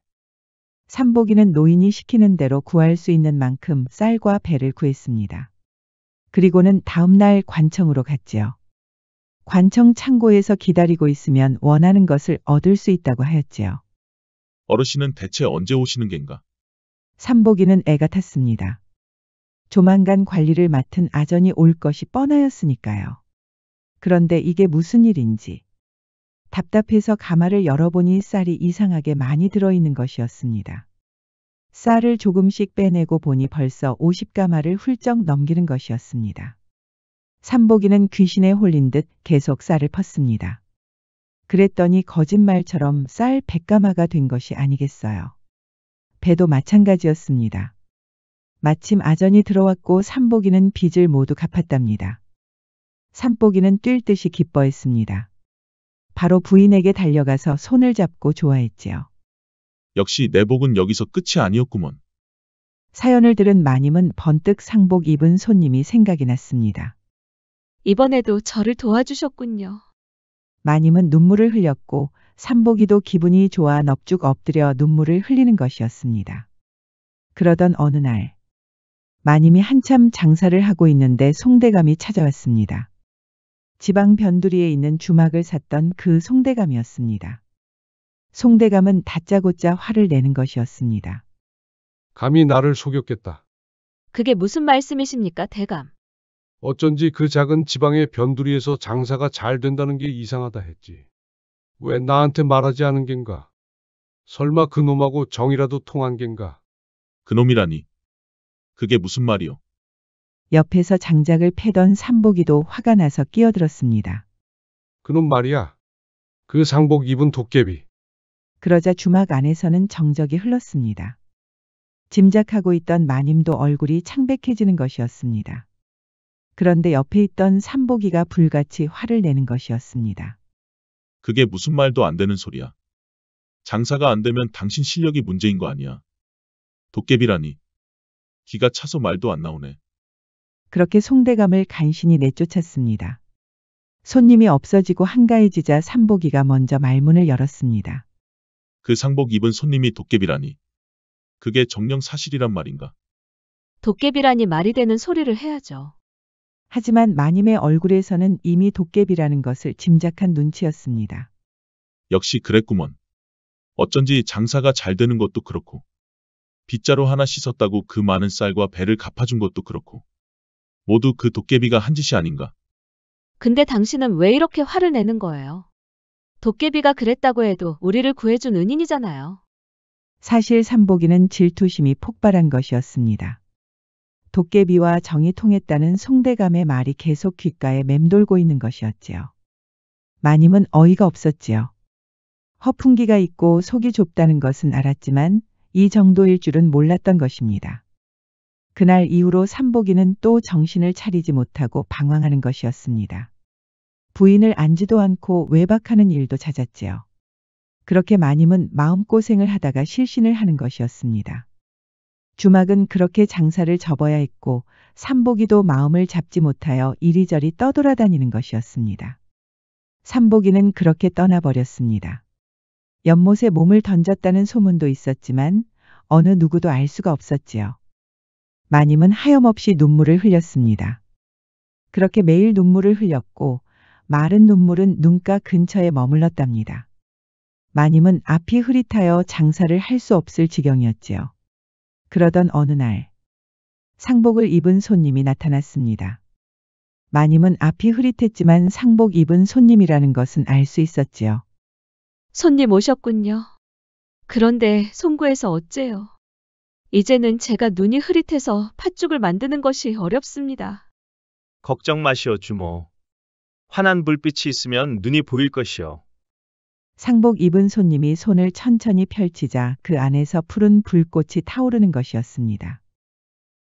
삼복이는 노인이 시키는 대로 구할 수 있는 만큼 쌀과 배를 구했습니다. 그리고는 다음 날 관청으로 갔지요. 관청 창고에서 기다리고 있으면 원하는 것을 얻을 수 있다고 하였지요. 어르신은 대체 언제 오시는 겐가? 삼복이는 애가 탔습니다. 조만간 관리를 맡은 아전이 올 것이 뻔하였으니까요. 그런데 이게 무슨 일인지. 답답해서 가마를 열어보니 쌀이 이상하게 많이 들어있는 것이었습니다. 쌀을 조금씩 빼내고 보니 벌써 50가마를 훌쩍 넘기는 것이었습니다. 삼복이는 귀신에 홀린 듯 계속 쌀을 펐습니다. 그랬더니 거짓말처럼 쌀 100가마가 된 것이 아니겠어요. 배도 마찬가지였습니다. 마침 아전이 들어왔고 삼복이는 빚을 모두 갚았답니다. 삼복이는 뛸 듯이 기뻐했습니다. 바로 부인에게 달려가서 손을 잡고 좋아했지요. 역시 내 복은 여기서 끝이 아니었구먼. 사연을 들은 마님은 번뜩 상복 입은 손님이 생각이 났습니다. 이번에도 저를 도와주셨군요. 마님은 눈물을 흘렸고 삼복이도 기분이 좋아 넙죽 엎드려 눈물을 흘리는 것이었습니다. 그러던 어느 날 마님이 한참 장사를 하고 있는데 송대감이 찾아왔습니다. 지방 변두리에 있는 주막을 샀던 그 송대감이었습니다. 송대감은 다짜고짜 화를 내는 것이었습니다. 감히 나를 속였겠다. 그게 무슨 말씀이십니까, 대감? 어쩐지 그 작은 지방의 변두리에서 장사가 잘 된다는 게 이상하다 했지. 왜 나한테 말하지 않은 겐가? 설마 그 놈하고 정이라도 통한 겐가? 그놈이라니. 그게 무슨 말이오? 옆에서 장작을 패던 삼복이도 화가 나서 끼어들었습니다. 그놈 말이야. 그 상복 입은 도깨비. 그러자 주막 안에서는 정적이 흘렀습니다. 짐작하고 있던 마님도 얼굴이 창백해지는 것이었습니다. 그런데 옆에 있던 삼복이가 불같이 화를 내는 것이었습니다. 그게 무슨 말도 안 되는 소리야. 장사가 안 되면 당신 실력이 문제인 거 아니야. 도깨비라니. 기가 차서 말도 안 나오네. 그렇게 송대감을 간신히 내쫓았습니다. 손님이 없어지고 한가해지자 삼복이가 먼저 말문을 열었습니다. 그 상복 입은 손님이 도깨비라니. 그게 정녕 사실이란 말인가? 도깨비라니 말이 되는 소리를 해야죠. 하지만 마님의 얼굴에서는 이미 도깨비라는 것을 짐작한 눈치였습니다. 역시 그랬구먼. 어쩐지 장사가 잘 되는 것도 그렇고 빗자루 하나 씻었다고 그 많은 쌀과 배를 갚아준 것도 그렇고 모두 그 도깨비가 한 짓이 아닌가? 근데 당신은 왜 이렇게 화를 내는 거예요? 도깨비가 그랬다고 해도 우리를 구해준 은인이잖아요. 사실 삼복이는 질투심이 폭발한 것이었습니다. 도깨비와 정이 통했다는 송대감의 말이 계속 귓가에 맴돌고 있는 것이었지요. 마님은 어이가 없었지요. 허풍기가 있고 속이 좁다는 것은 알았지만 이 정도일 줄은 몰랐던 것입니다. 그날 이후로 삼복이는 또 정신을 차리지 못하고 방황하는 것이었습니다. 부인을 안지도 않고 외박하는 일도 잦았지요. 그렇게 마님은 마음고생을 하다가 실신을 하는 것이었습니다. 주막은 그렇게 장사를 접어야 했고 삼복이도 마음을 잡지 못하여 이리저리 떠돌아다니는 것이었습니다. 삼복이는 그렇게 떠나버렸습니다. 연못에 몸을 던졌다는 소문도 있었지만 어느 누구도 알 수가 없었지요. 마님은 하염없이 눈물을 흘렸습니다. 그렇게 매일 눈물을 흘렸고 마른 눈물은 눈가 근처에 머물렀답니다. 마님은 앞이 흐릿하여 장사를 할 수 없을 지경이었지요. 그러던 어느 날 상복을 입은 손님이 나타났습니다. 마님은 앞이 흐릿했지만 상복 입은 손님이라는 것은 알 수 있었지요. 손님 오셨군요. 그런데 송구해서 어째요? 이제는 제가 눈이 흐릿해서 팥죽을 만드는 것이 어렵습니다. 걱정 마시오, 주모. 환한 불빛이 있으면 눈이 보일 것이오. 상복 입은 손님이 손을 천천히 펼치자 그 안에서 푸른 불꽃이 타오르는 것이었습니다.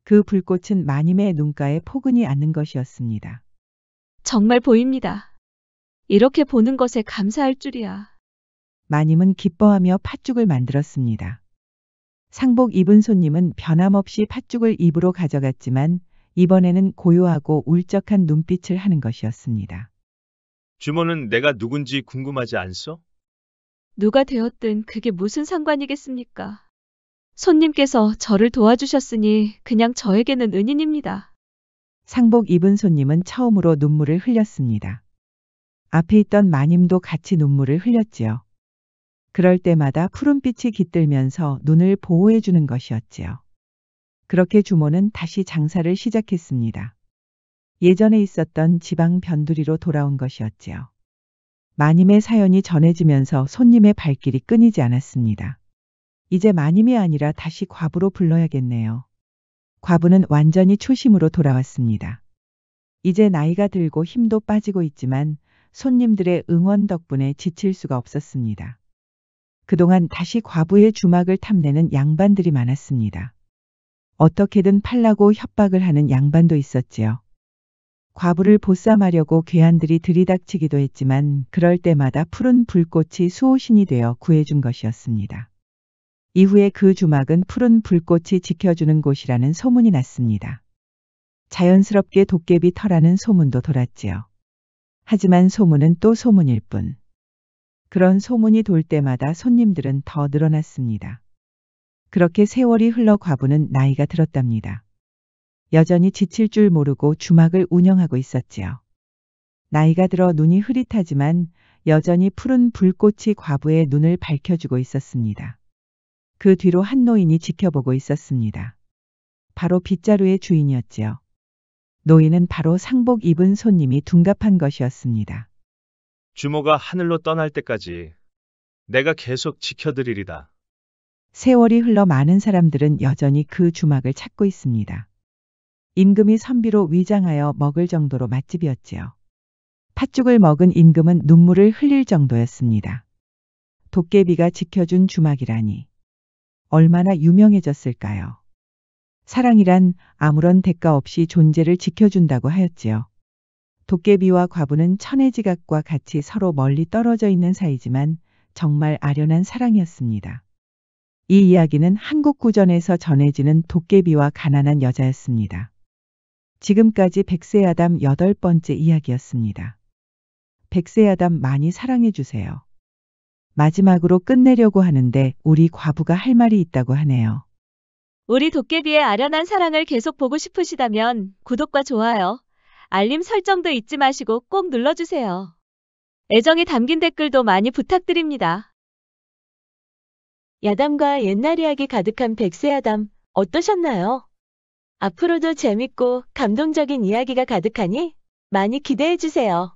그 불꽃은 마님의 눈가에 포근히 앉는 것이었습니다. 정말 보입니다. 이렇게 보는 것에 감사할 줄이야. 마님은 기뻐하며 팥죽을 만들었습니다. 상복 입은 손님은 변함없이 팥죽을 입으로 가져갔지만 이번에는 고요하고 울적한 눈빛을 하는 것이었습니다. 주모는 내가 누군지 궁금하지 않소? 누가 되었든 그게 무슨 상관이겠습니까? 손님께서 저를 도와주셨으니 그냥 저에게는 은인입니다. 상복 입은 손님은 처음으로 눈물을 흘렸습니다. 앞에 있던 마님도 같이 눈물을 흘렸지요. 그럴 때마다 푸른빛이 깃들면서 눈을 보호해 주는 것이었지요. 그렇게 주모는 다시 장사를 시작했습니다. 예전에 있었던 지방 변두리로 돌아온 것이었지요. 마님의 사연이 전해지면서 손님의 발길이 끊이지 않았습니다. 이제 마님이 아니라 다시 과부로 불러야겠네요. 과부는 완전히 초심으로 돌아왔습니다. 이제 나이가 들고 힘도 빠지고 있지만 손님들의 응원 덕분에 지칠 수가 없었습니다. 그동안 다시 과부의 주막을 탐내는 양반들이 많았습니다. 어떻게든 팔라고 협박을 하는 양반도 있었지요. 과부를 보쌈하려고 괴한들이 들이닥치기도 했지만 그럴 때마다 푸른 불꽃이 수호신이 되어 구해준 것이었습니다. 이후에 그 주막은 푸른 불꽃이 지켜주는 곳이라는 소문이 났습니다. 자연스럽게 도깨비 터라는 소문도 돌았지요. 하지만 소문은 또 소문일 뿐. 그런 소문이 돌 때마다 손님들은 더 늘어났습니다. 그렇게 세월이 흘러 과부는 나이가 들었답니다. 여전히 지칠 줄 모르고 주막을 운영하고 있었지요. 나이가 들어 눈이 흐릿하지만 여전히 푸른 불꽃이 과부의 눈을 밝혀주고 있었습니다. 그 뒤로 한 노인이 지켜보고 있었습니다. 바로 빗자루의 주인이었지요. 노인은 바로 상복 입은 손님이 둔갑한 것이었습니다. 주모가 하늘로 떠날 때까지 내가 계속 지켜드리리다. 세월이 흘러 많은 사람들은 여전히 그 주막을 찾고 있습니다. 임금이 선비로 위장하여 먹을 정도로 맛집이었지요. 팥죽을 먹은 임금은 눈물을 흘릴 정도였습니다. 도깨비가 지켜준 주막이라니 얼마나 유명해졌을까요? 사랑이란 아무런 대가 없이 존재를 지켜준다고 하였지요. 도깨비와 과부는 천혜지각과 같이 서로 멀리 떨어져 있는 사이지만 정말 아련한 사랑이었습니다. 이 이야기는 한국 구전에서 전해지는 도깨비와 가난한 여자였습니다. 지금까지 백세아담 8번째 이야기였습니다. 백세아담 많이 사랑해주세요. 마지막으로 끝내려고 하는데 우리 과부가 할 말이 있다고 하네요. 우리 도깨비의 아련한 사랑을 계속 보고 싶으시다면 구독과 좋아요, 알림 설정도 잊지 마시고 꼭 눌러주세요. 애정이 담긴 댓글도 많이 부탁드립니다. 야담과 옛날 이야기 가득한 백세야담 어떠셨나요? 앞으로도 재밌고 감동적인 이야기가 가득하니 많이 기대해주세요.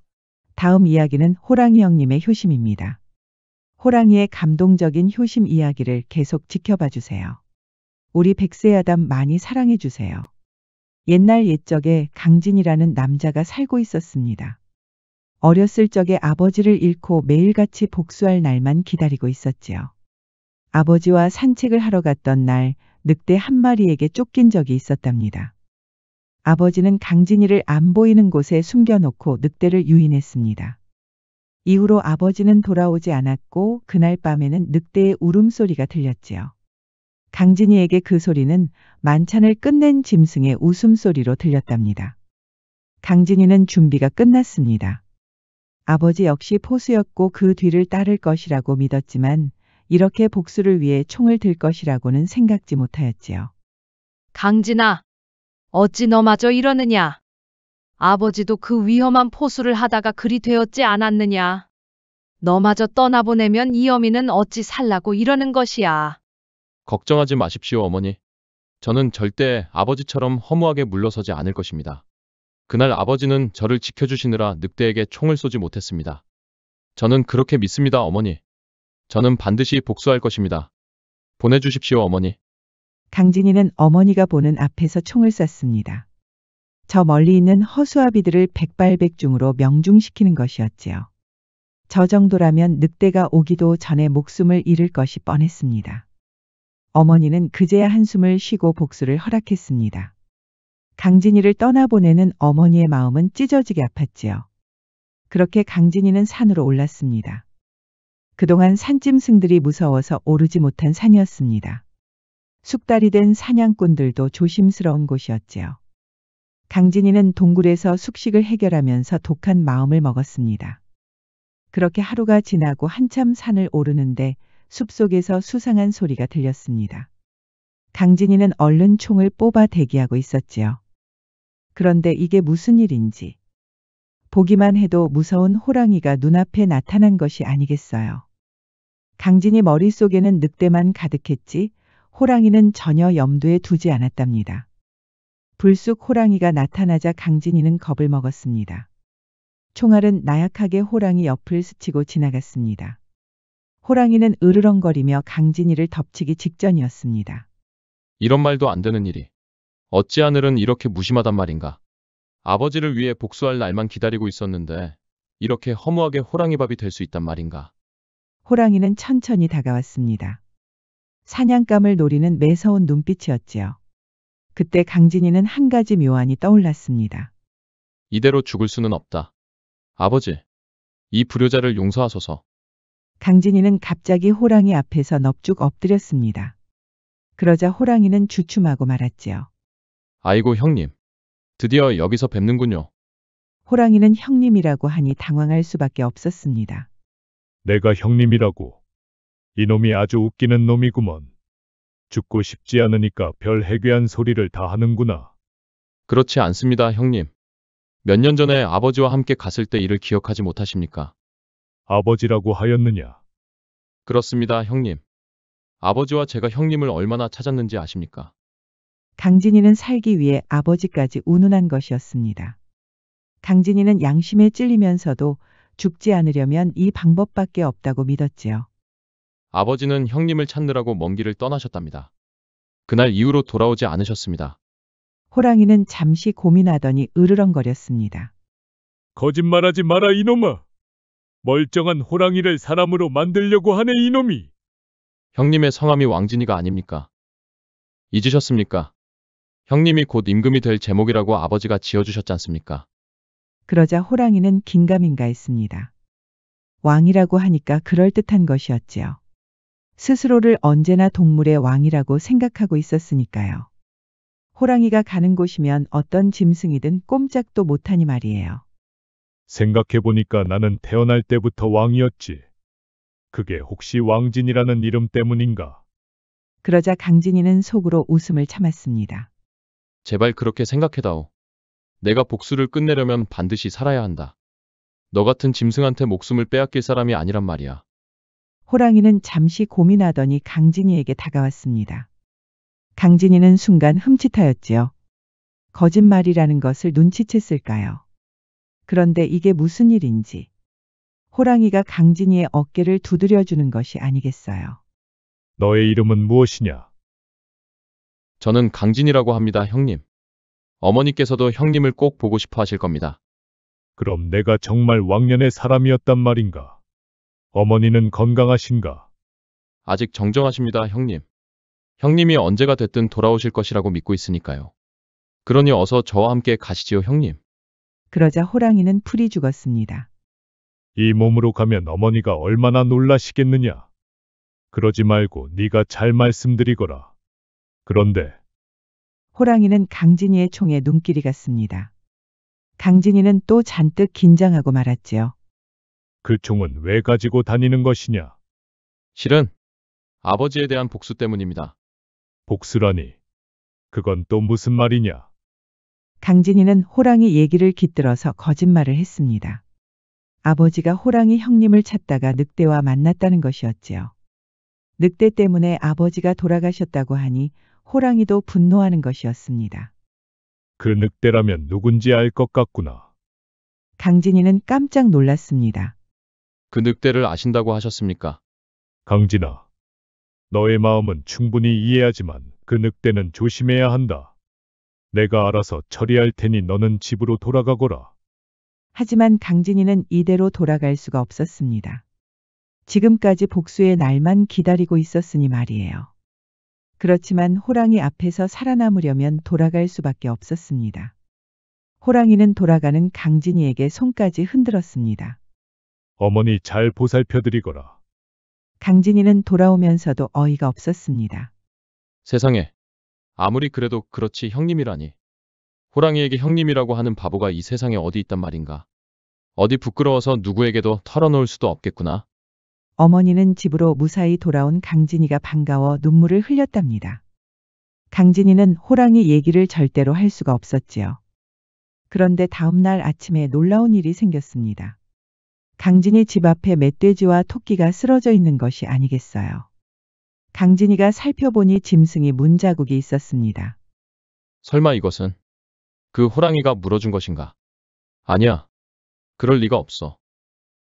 다음 이야기는 호랑이 형님의 효심입니다. 호랑이의 감동적인 효심 이야기를 계속 지켜봐 주세요. 우리 백세야담 많이 사랑해 주세요. 옛날 옛적에 강진이라는 남자가 살고 있었습니다. 어렸을 적에 아버지를 잃고 매일같이 복수할 날만 기다리고 있었지요. 아버지와 산책을 하러 갔던 날 늑대 한 마리에게 쫓긴 적이 있었답니다. 아버지는 강진이를 안 보이는 곳에 숨겨놓고 늑대를 유인했습니다. 이후로 아버지는 돌아오지 않았고 그날 밤에는 늑대의 울음소리가 들렸지요. 강진이에게 그 소리는 만찬을 끝낸 짐승의 웃음소리로 들렸답니다. 강진이는 준비가 끝났습니다. 아버지 역시 포수였고 그 뒤를 따를 것이라고 믿었지만 이렇게 복수를 위해 총을 들 것이라고는 생각지 못하였지요. 강진아, 어찌 너마저 이러느냐? 아버지도 그 위험한 포수를 하다가 그리 되었지 않았느냐. 너마저 떠나보내면 이 어미는 어찌 살라고 이러는 것이야. 걱정하지 마십시오, 어머니. 저는 절대 아버지처럼 허무하게 물러서지 않을 것입니다. 그날 아버지는 저를 지켜주시느라 늑대에게 총을 쏘지 못했습니다. 저는 그렇게 믿습니다, 어머니. 저는 반드시 복수할 것입니다. 보내주십시오, 어머니. 강진이는 어머니가 보는 앞에서 총을 쐈습니다. 저 멀리 있는 허수아비들을 백발백중으로 명중시키는 것이었지요. 저 정도라면 늑대가 오기도 전에 목숨을 잃을 것이 뻔했습니다. 어머니는 그제야 한숨을 쉬고 복수를 허락했습니다. 강진이를 떠나보내는 어머니의 마음은 찢어지게 아팠지요. 그렇게 강진이는 산으로 올랐습니다. 그동안 산짐승들이 무서워서 오르지 못한 산이었습니다. 숙달이 된 사냥꾼들도 조심스러운 곳이었지요. 강진이는 동굴에서 숙식을 해결하면서 독한 마음을 먹었습니다. 그렇게 하루가 지나고 한참 산을 오르는데 숲속에서 수상한 소리가 들렸습니다. 강진이는 얼른 총을 뽑아 대기하고 있었지요. 그런데 이게 무슨 일인지. 보기만 해도 무서운 호랑이가 눈앞에 나타난 것이 아니겠어요. 강진이 머릿속에는 늑대만 가득했지 호랑이는 전혀 염두에 두지 않았답니다. 불쑥 호랑이가 나타나자 강진이는 겁을 먹었습니다. 총알은 나약하게 호랑이 옆을 스치고 지나갔습니다. 호랑이는 으르렁거리며 강진이를 덮치기 직전이었습니다. 이런 말도 안 되는 일이. 어찌 하늘은 이렇게 무심하단 말인가. 아버지를 위해 복수할 날만 기다리고 있었는데 이렇게 허무하게 호랑이밥이 될 수 있단 말인가. 호랑이는 천천히 다가왔습니다. 사냥감을 노리는 매서운 눈빛이었지요. 그때 강진이는 한 가지 묘안이 떠올랐습니다. 이대로 죽을 수는 없다. 아버지, 이 불효자를 용서하소서. 강진이는 갑자기 호랑이 앞에서 넙죽 엎드렸습니다. 그러자 호랑이는 주춤하고 말았지요. 아이고 형님, 드디어 여기서 뵙는군요. 호랑이는 형님이라고 하니 당황할 수밖에 없었습니다. 내가 형님이라고. 이놈이 아주 웃기는 놈이구먼. 죽고 싶지 않으니까 별 해괴한 소리를 다 하는구나. 그렇지 않습니다, 형님. 몇 년 전에 아버지와 함께 갔을 때 일을 기억하지 못하십니까? 아버지라고 하였느냐? 그렇습니다, 형님. 아버지와 제가 형님을 얼마나 찾았는지 아십니까? 강진이는 살기 위해 아버지까지 운운한 것이었습니다. 강진이는 양심에 찔리면서도 죽지 않으려면 이 방법밖에 없다고 믿었지요. 아버지는 형님을 찾느라고 먼 길을 떠나셨답니다. 그날 이후로 돌아오지 않으셨습니다. 호랑이는 잠시 고민하더니 으르렁거렸습니다. 거짓말하지 마라 이놈아. 멀쩡한 호랑이를 사람으로 만들려고 하네 이놈이. 형님의 성함이 왕진이가 아닙니까? 잊으셨습니까? 형님이 곧 임금이 될 제목이라고 아버지가 지어주셨지 않습니까? 그러자 호랑이는 긴가민가했습니다. 왕이라고 하니까 그럴듯한 것이었지요. 스스로를 언제나 동물의 왕이라고 생각하고 있었으니까요. 호랑이가 가는 곳이면 어떤 짐승이든 꼼짝도 못하니 말이에요. 생각해보니까 나는 태어날 때부터 왕이었지. 그게 혹시 왕진이라는 이름 때문인가? 그러자 강진이는 속으로 웃음을 참았습니다. 제발 그렇게 생각해다오. 내가 복수를 끝내려면 반드시 살아야 한다. 너 같은 짐승한테 목숨을 빼앗길 사람이 아니란 말이야. 호랑이는 잠시 고민하더니 강진이에게 다가왔습니다. 강진이는 순간 흠칫하였지요. 거짓말이라는 것을 눈치챘을까요? 그런데 이게 무슨 일인지. 호랑이가 강진이의 어깨를 두드려주는 것이 아니겠어요. 너의 이름은 무엇이냐? 저는 강진이라고 합니다, 형님. 어머니께서도 형님을 꼭 보고 싶어 하실 겁니다. 그럼 내가 정말 왕년의 사람이었단 말인가? 어머니는 건강하신가? 아직 정정하십니다, 형님. 형님이 언제가 됐든 돌아오실 것이라고 믿고 있으니까요. 그러니 어서 저와 함께 가시지요, 형님. 그러자 호랑이는 풀이 죽었습니다. 이 몸으로 가면 어머니가 얼마나 놀라시겠느냐? 그러지 말고 네가 잘 말씀드리거라. 그런데 호랑이는 강진이의 총에 눈길이 갔습니다. 강진이는 또 잔뜩 긴장하고 말았지요. 그 총은 왜 가지고 다니는 것이냐? 실은 아버지에 대한 복수 때문입니다. 복수라니. 그건 또 무슨 말이냐? 강진이는 호랑이 얘기를 깃들어서 거짓말을 했습니다. 아버지가 호랑이 형님을 찾다가 늑대와 만났다는 것이었지요. 늑대 때문에 아버지가 돌아가셨다고 하니 호랑이도 분노하는 것이었습니다. 그 늑대라면 누군지 알 것 같구나. 강진이는 깜짝 놀랐습니다. 그 늑대를 아신다고 하셨습니까? 강진아, 너의 마음은 충분히 이해하지만 그 늑대는 조심해야 한다. 내가 알아서 처리할 테니 너는 집으로 돌아가거라. 하지만 강진이는 이대로 돌아갈 수가 없었습니다. 지금까지 복수의 날만 기다리고 있었으니 말이에요. 그렇지만 호랑이 앞에서 살아남으려면 돌아갈 수밖에 없었습니다. 호랑이는 돌아가는 강진이에게 손까지 흔들었습니다. 어머니 잘 보살펴드리거라. 강진이는 돌아오면서도 어이가 없었습니다. 세상에. 아무리 그래도 그렇지 형님이라니. 호랑이에게 형님이라고 하는 바보가 이 세상에 어디 있단 말인가. 어디 부끄러워서 누구에게도 털어놓을 수도 없겠구나. 어머니는 집으로 무사히 돌아온 강진이가 반가워 눈물을 흘렸답니다. 강진이는 호랑이 얘기를 절대로 할 수가 없었지요. 그런데 다음 날 아침에 놀라운 일이 생겼습니다. 강진이 집 앞에 멧돼지와 토끼가 쓰러져 있는 것이 아니겠어요. 강진이가 살펴보니 짐승이 문자국이 있었습니다. 설마 이것은 그 호랑이가 물어준 것인가? 아니야. 그럴 리가 없어.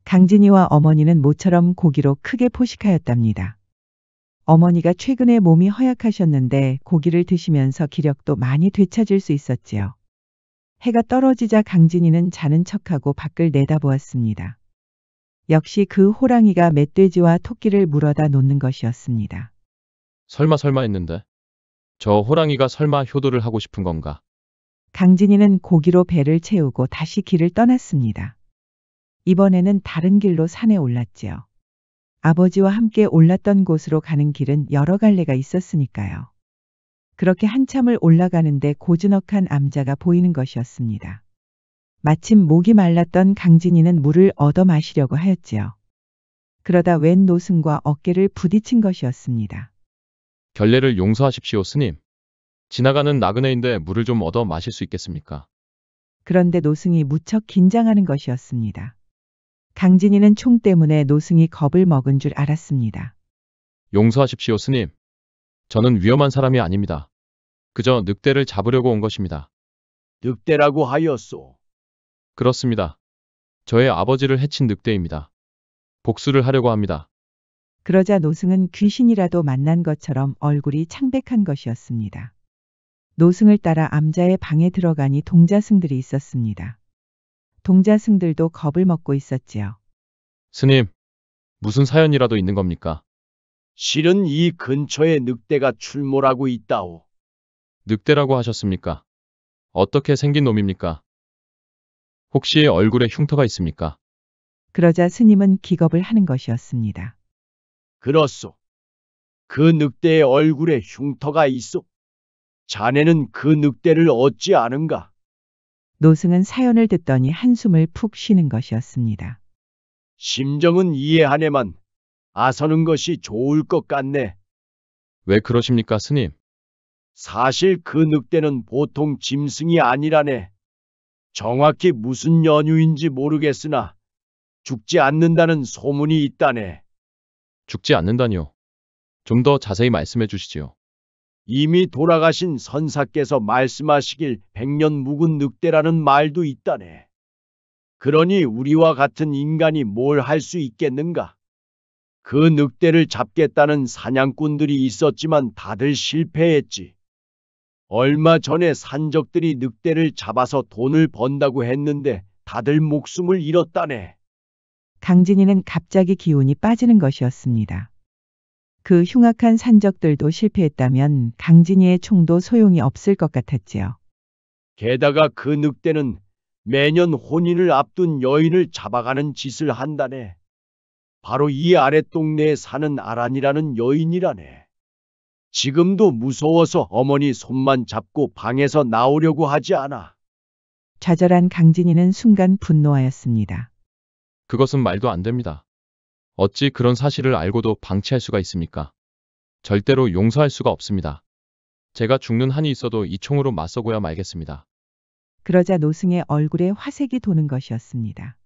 강진이와 어머니는 모처럼 고기로 크게 포식하였답니다. 어머니가 최근에 몸이 허약하셨는데 고기를 드시면서 기력도 많이 되찾을 수 있었지요. 해가 떨어지자 강진이는 자는 척하고 밖을 내다보았습니다. 역시 그 호랑이가 멧돼지와 토끼를 물어다 놓는 것이었습니다. 설마 했는데. 저 호랑이가 설마 효도를 하고 싶은 건가? 강진이는 고기로 배를 채우고 다시 길을 떠났습니다. 이번에는 다른 길로 산에 올랐지요. 아버지와 함께 올랐던 곳으로 가는 길은 여러 갈래가 있었으니까요. 그렇게 한참을 올라가는데 고즈넉한 암자가 보이는 것이었습니다. 마침 목이 말랐던 강진이는 물을 얻어 마시려고 하였지요. 그러다 웬 노승과 어깨를 부딪힌 것이었습니다. 결례를 용서하십시오, 스님. 지나가는 나그네인데 물을 좀 얻어 마실 수 있겠습니까? 그런데 노승이 무척 긴장하는 것이었습니다. 강진이는 총 때문에 노승이 겁을 먹은 줄 알았습니다. 용서하십시오, 스님. 저는 위험한 사람이 아닙니다. 그저 늑대를 잡으려고 온 것입니다. 늑대라고 하였소. 그렇습니다. 저의 아버지를 해친 늑대입니다. 복수를 하려고 합니다. 그러자 노승은 귀신이라도 만난 것처럼 얼굴이 창백한 것이었습니다. 노승을 따라 암자의 방에 들어가니 동자승들이 있었습니다. 동자승들도 겁을 먹고 있었지요. 스님, 무슨 사연이라도 있는 겁니까? 실은 이 근처에 늑대가 출몰하고 있다오. 늑대라고 하셨습니까? 어떻게 생긴 놈입니까? 혹시 얼굴에 흉터가 있습니까? 그러자 스님은 기겁을 하는 것이었습니다. 그렇소. 그 늑대의 얼굴에 흉터가 있어. 자네는 그 늑대를 얻지 않은가? 노승은 사연을 듣더니 한숨을 푹 쉬는 것이었습니다. 심정은 이해하네만 아서는 것이 좋을 것 같네. 왜 그러십니까, 스님? 사실 그 늑대는 보통 짐승이 아니라네. 정확히 무슨 연유인지 모르겠으나 죽지 않는다는 소문이 있다네. 죽지 않는다니요. 좀 더 자세히 말씀해 주시지요. 이미 돌아가신 선사께서 말씀하시길 100년 묵은 늑대라는 말도 있다네. 그러니 우리와 같은 인간이 뭘 할 수 있겠는가? 그 늑대를 잡겠다는 사냥꾼들이 있었지만 다들 실패했지. 얼마 전에 산적들이 늑대를 잡아서 돈을 번다고 했는데 다들 목숨을 잃었다네. 강진이는 갑자기 기운이 빠지는 것이었습니다. 그 흉악한 산적들도 실패했다면 강진이의 총도 소용이 없을 것 같았지요. 게다가 그 늑대는 매년 혼인을 앞둔 여인을 잡아가는 짓을 한다네. 바로 이 아랫동네에 사는 아란이라는 여인이라네. 지금도 무서워서 어머니 손만 잡고 방에서 나오려고 하지 않아. 좌절한 강진이는 순간 분노하였습니다. 그것은 말도 안 됩니다. 어찌 그런 사실을 알고도 방치할 수가 있습니까? 절대로 용서할 수가 없습니다. 제가 죽는 한이 있어도 이 총으로 맞서고야 말겠습니다. 그러자 노승의 얼굴에 화색이 도는 것이었습니다.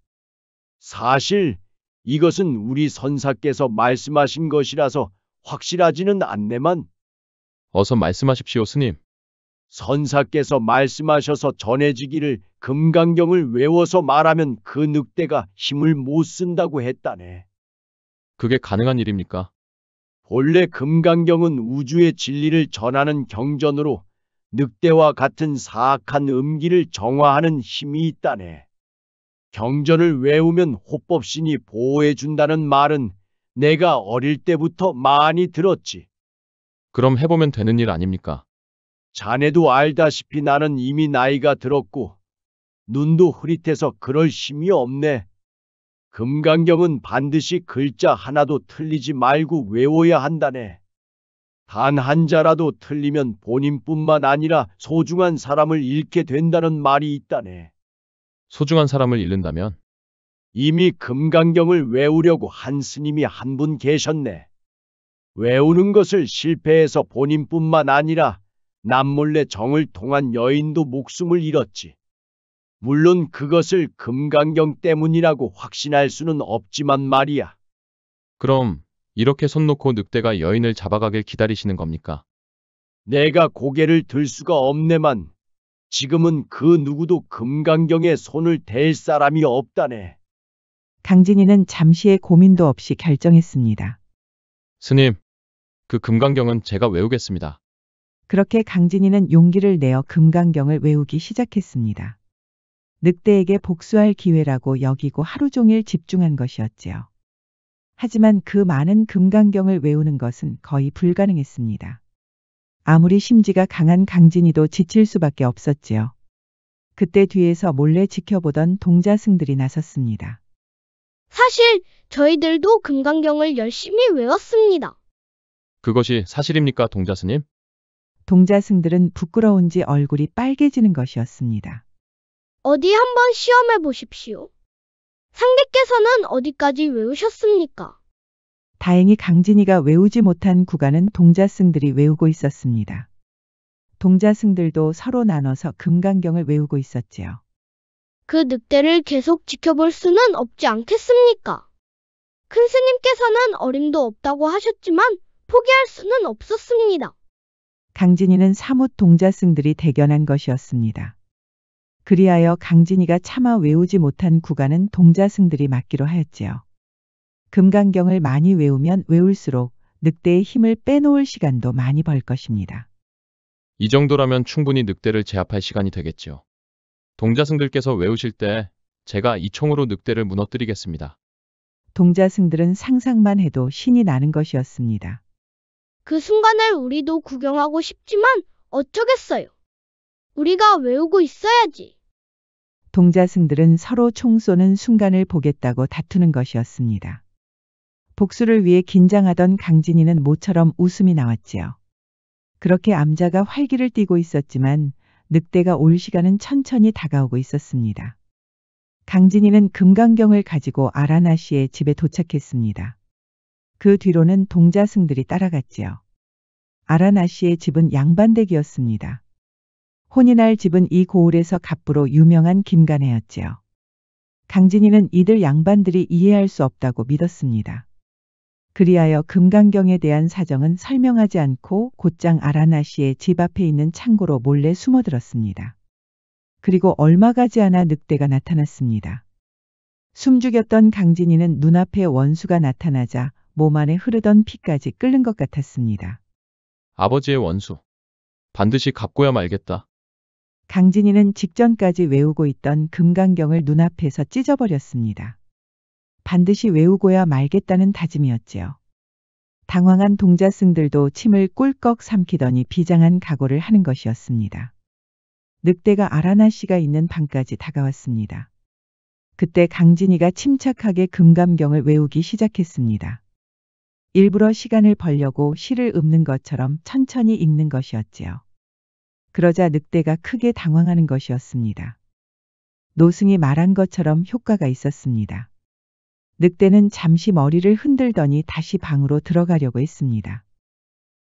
사실 이것은 우리 선사께서 말씀하신 것이라서 확실하지는 않네만 어서 말씀하십시오, 스님. 선사께서 말씀하셔서 전해지기를 금강경을 외워서 말하면 그 늑대가 힘을 못 쓴다고 했다네. 그게 가능한 일입니까? 본래 금강경은 우주의 진리를 전하는 경전으로 늑대와 같은 사악한 음기를 정화하는 힘이 있다네. 경전을 외우면 호법신이 보호해준다는 말은 내가 어릴 때부터 많이 들었지. 그럼 해보면 되는 일 아닙니까? 자네도 알다시피 나는 이미 나이가 들었고 눈도 흐릿해서 그럴 힘이 없네. 금강경은 반드시 글자 하나도 틀리지 말고 외워야 한다네. 단 한 자라도 틀리면 본인뿐만 아니라 소중한 사람을 잃게 된다는 말이 있다네. 소중한 사람을 잃는다면? 이미 금강경을 외우려고 한 스님이 한 분 계셨네. 외우는 것을 실패해서 본인뿐만 아니라 남몰래 정을 통한 여인도 목숨을 잃었지. 물론 그것을 금강경 때문이라고 확신할 수는 없지만 말이야. 그럼 이렇게 손 놓고 늑대가 여인을 잡아가길 기다리시는 겁니까? 내가 고개를 들 수가 없네만 지금은 그 누구도 금강경에 손을 댈 사람이 없다네. 강진이는 잠시의 고민도 없이 결정했습니다. 스님, 그 금강경은 제가 외우겠습니다. 그렇게 강진이는 용기를 내어 금강경을 외우기 시작했습니다. 늑대에게 복수할 기회라고 여기고 하루 종일 집중한 것이었지요. 하지만 그 많은 금강경을 외우는 것은 거의 불가능했습니다. 아무리 심지가 강한 강진이도 지칠 수밖에 없었지요. 그때 뒤에서 몰래 지켜보던 동자승들이 나섰습니다. 사실 저희들도 금강경을 열심히 외웠습니다. 그것이 사실입니까, 동자스님? 동자승들은 부끄러운지 얼굴이 빨개지는 것이었습니다. 어디 한번 시험해 보십시오. 상대께서는 어디까지 외우셨습니까? 다행히 강진이가 외우지 못한 구간은 동자승들이 외우고 있었습니다. 동자승들도 서로 나눠서 금강경을 외우고 있었지요. 그 늑대를 계속 지켜볼 수는 없지 않겠습니까? 큰 스님께서는 어림도 없다고 하셨지만 포기할 수는 없었습니다. 강진이는 사뭇 동자승들이 대견한 것이었습니다. 그리하여 강진이가 차마 외우지 못한 구간은 동자승들이 맡기로 하였지요. 금강경을 많이 외우면 외울수록 늑대의 힘을 빼놓을 시간도 많이 벌 것입니다. 이 정도라면 충분히 늑대를 제압할 시간이 되겠지요. 동자승들께서 외우실 때 제가 이 총으로 늑대를 무너뜨리겠습니다. 동자승들은 상상만 해도 신이 나는 것이었습니다. 그 순간을 우리도 구경하고 싶지만 어쩌겠어요. 우리가 외우고 있어야지. 동자승들은 서로 총 쏘는 순간을 보겠다고 다투는 것이었습니다. 복수를 위해 긴장하던 강진이는 모처럼 웃음이 나왔지요. 그렇게 암자가 활기를 띠고 있었지만 늑대가 올 시간은 천천히 다가오고 있었습니다. 강진이는 금강경을 가지고 아라나 씨의 집에 도착했습니다. 그 뒤로는 동자승들이 따라갔지요. 아라나 씨의 집은 양반댁이었습니다. 혼이 날 집은 이 고을에서 갑부로 유명한 김간애였지요. 강진이는 이들 양반들이 이해할 수 없다고 믿었습니다. 그리하여 금강경에 대한 사정은 설명하지 않고 곧장 아라나 씨의 집 앞에 있는 창고로 몰래 숨어들었습니다. 그리고 얼마 가지 않아 늑대가 나타났습니다. 숨죽였던 강진이는 눈앞에 원수가 나타나자 몸 안에 흐르던 피까지 끓는 것 같았습니다. 아버지의 원수. 반드시 갚고야 말겠다. 강진이는 직전까지 외우고 있던 금강경을 눈앞에서 찢어버렸습니다. 반드시 외우고야 말겠다는 다짐이었지요. 당황한 동자승들도 침을 꿀꺽 삼키더니 비장한 각오를 하는 것이었습니다. 늑대가 아라나 씨가 있는 방까지 다가왔습니다. 그때 강진이가 침착하게 금강경을 외우기 시작했습니다. 일부러 시간을 벌려고 시를 읊는 것처럼 천천히 읽는 것이었지요. 그러자 늑대가 크게 당황하는 것이었습니다. 노승이 말한 것처럼 효과가 있었습니다. 늑대는 잠시 머리를 흔들더니 다시 방으로 들어가려고 했습니다.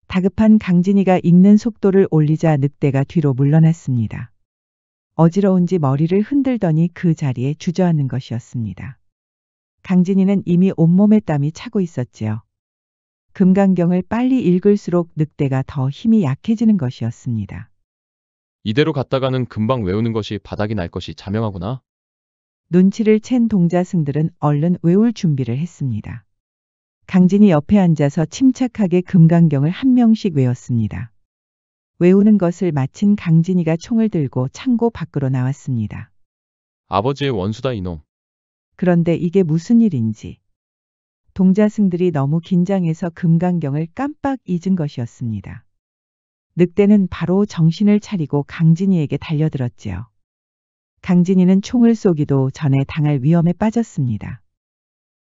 다급한 강진이가 읽는 속도를 올리자 늑대가 뒤로 물러났습니다. 어지러운지 머리를 흔들더니 그 자리에 주저앉는 것이었습니다. 강진이는 이미 온몸에 땀이 차고 있었지요. 금강경을 빨리 읽을수록 늑대가 더 힘이 약해지는 것이었습니다. 이대로 갔다가는 금방 외우는 것이 바닥이 날 것이 자명하구나. 눈치를 챈 동자승들은 얼른 외울 준비를 했습니다. 강진이 옆에 앉아서 침착하게 금강경을 한 명씩 외웠습니다. 외우는 것을 마친 강진이가 총을 들고 창고 밖으로 나왔습니다. 아버지의 원수다 이놈. 그런데 이게 무슨 일인지 동자승들이 너무 긴장해서 금강경을 깜빡 잊은 것이었습니다. 늑대는 바로 정신을 차리고 강진이에게 달려들었지요. 강진이는 총을 쏘기도 전에 당할 위험에 빠졌습니다.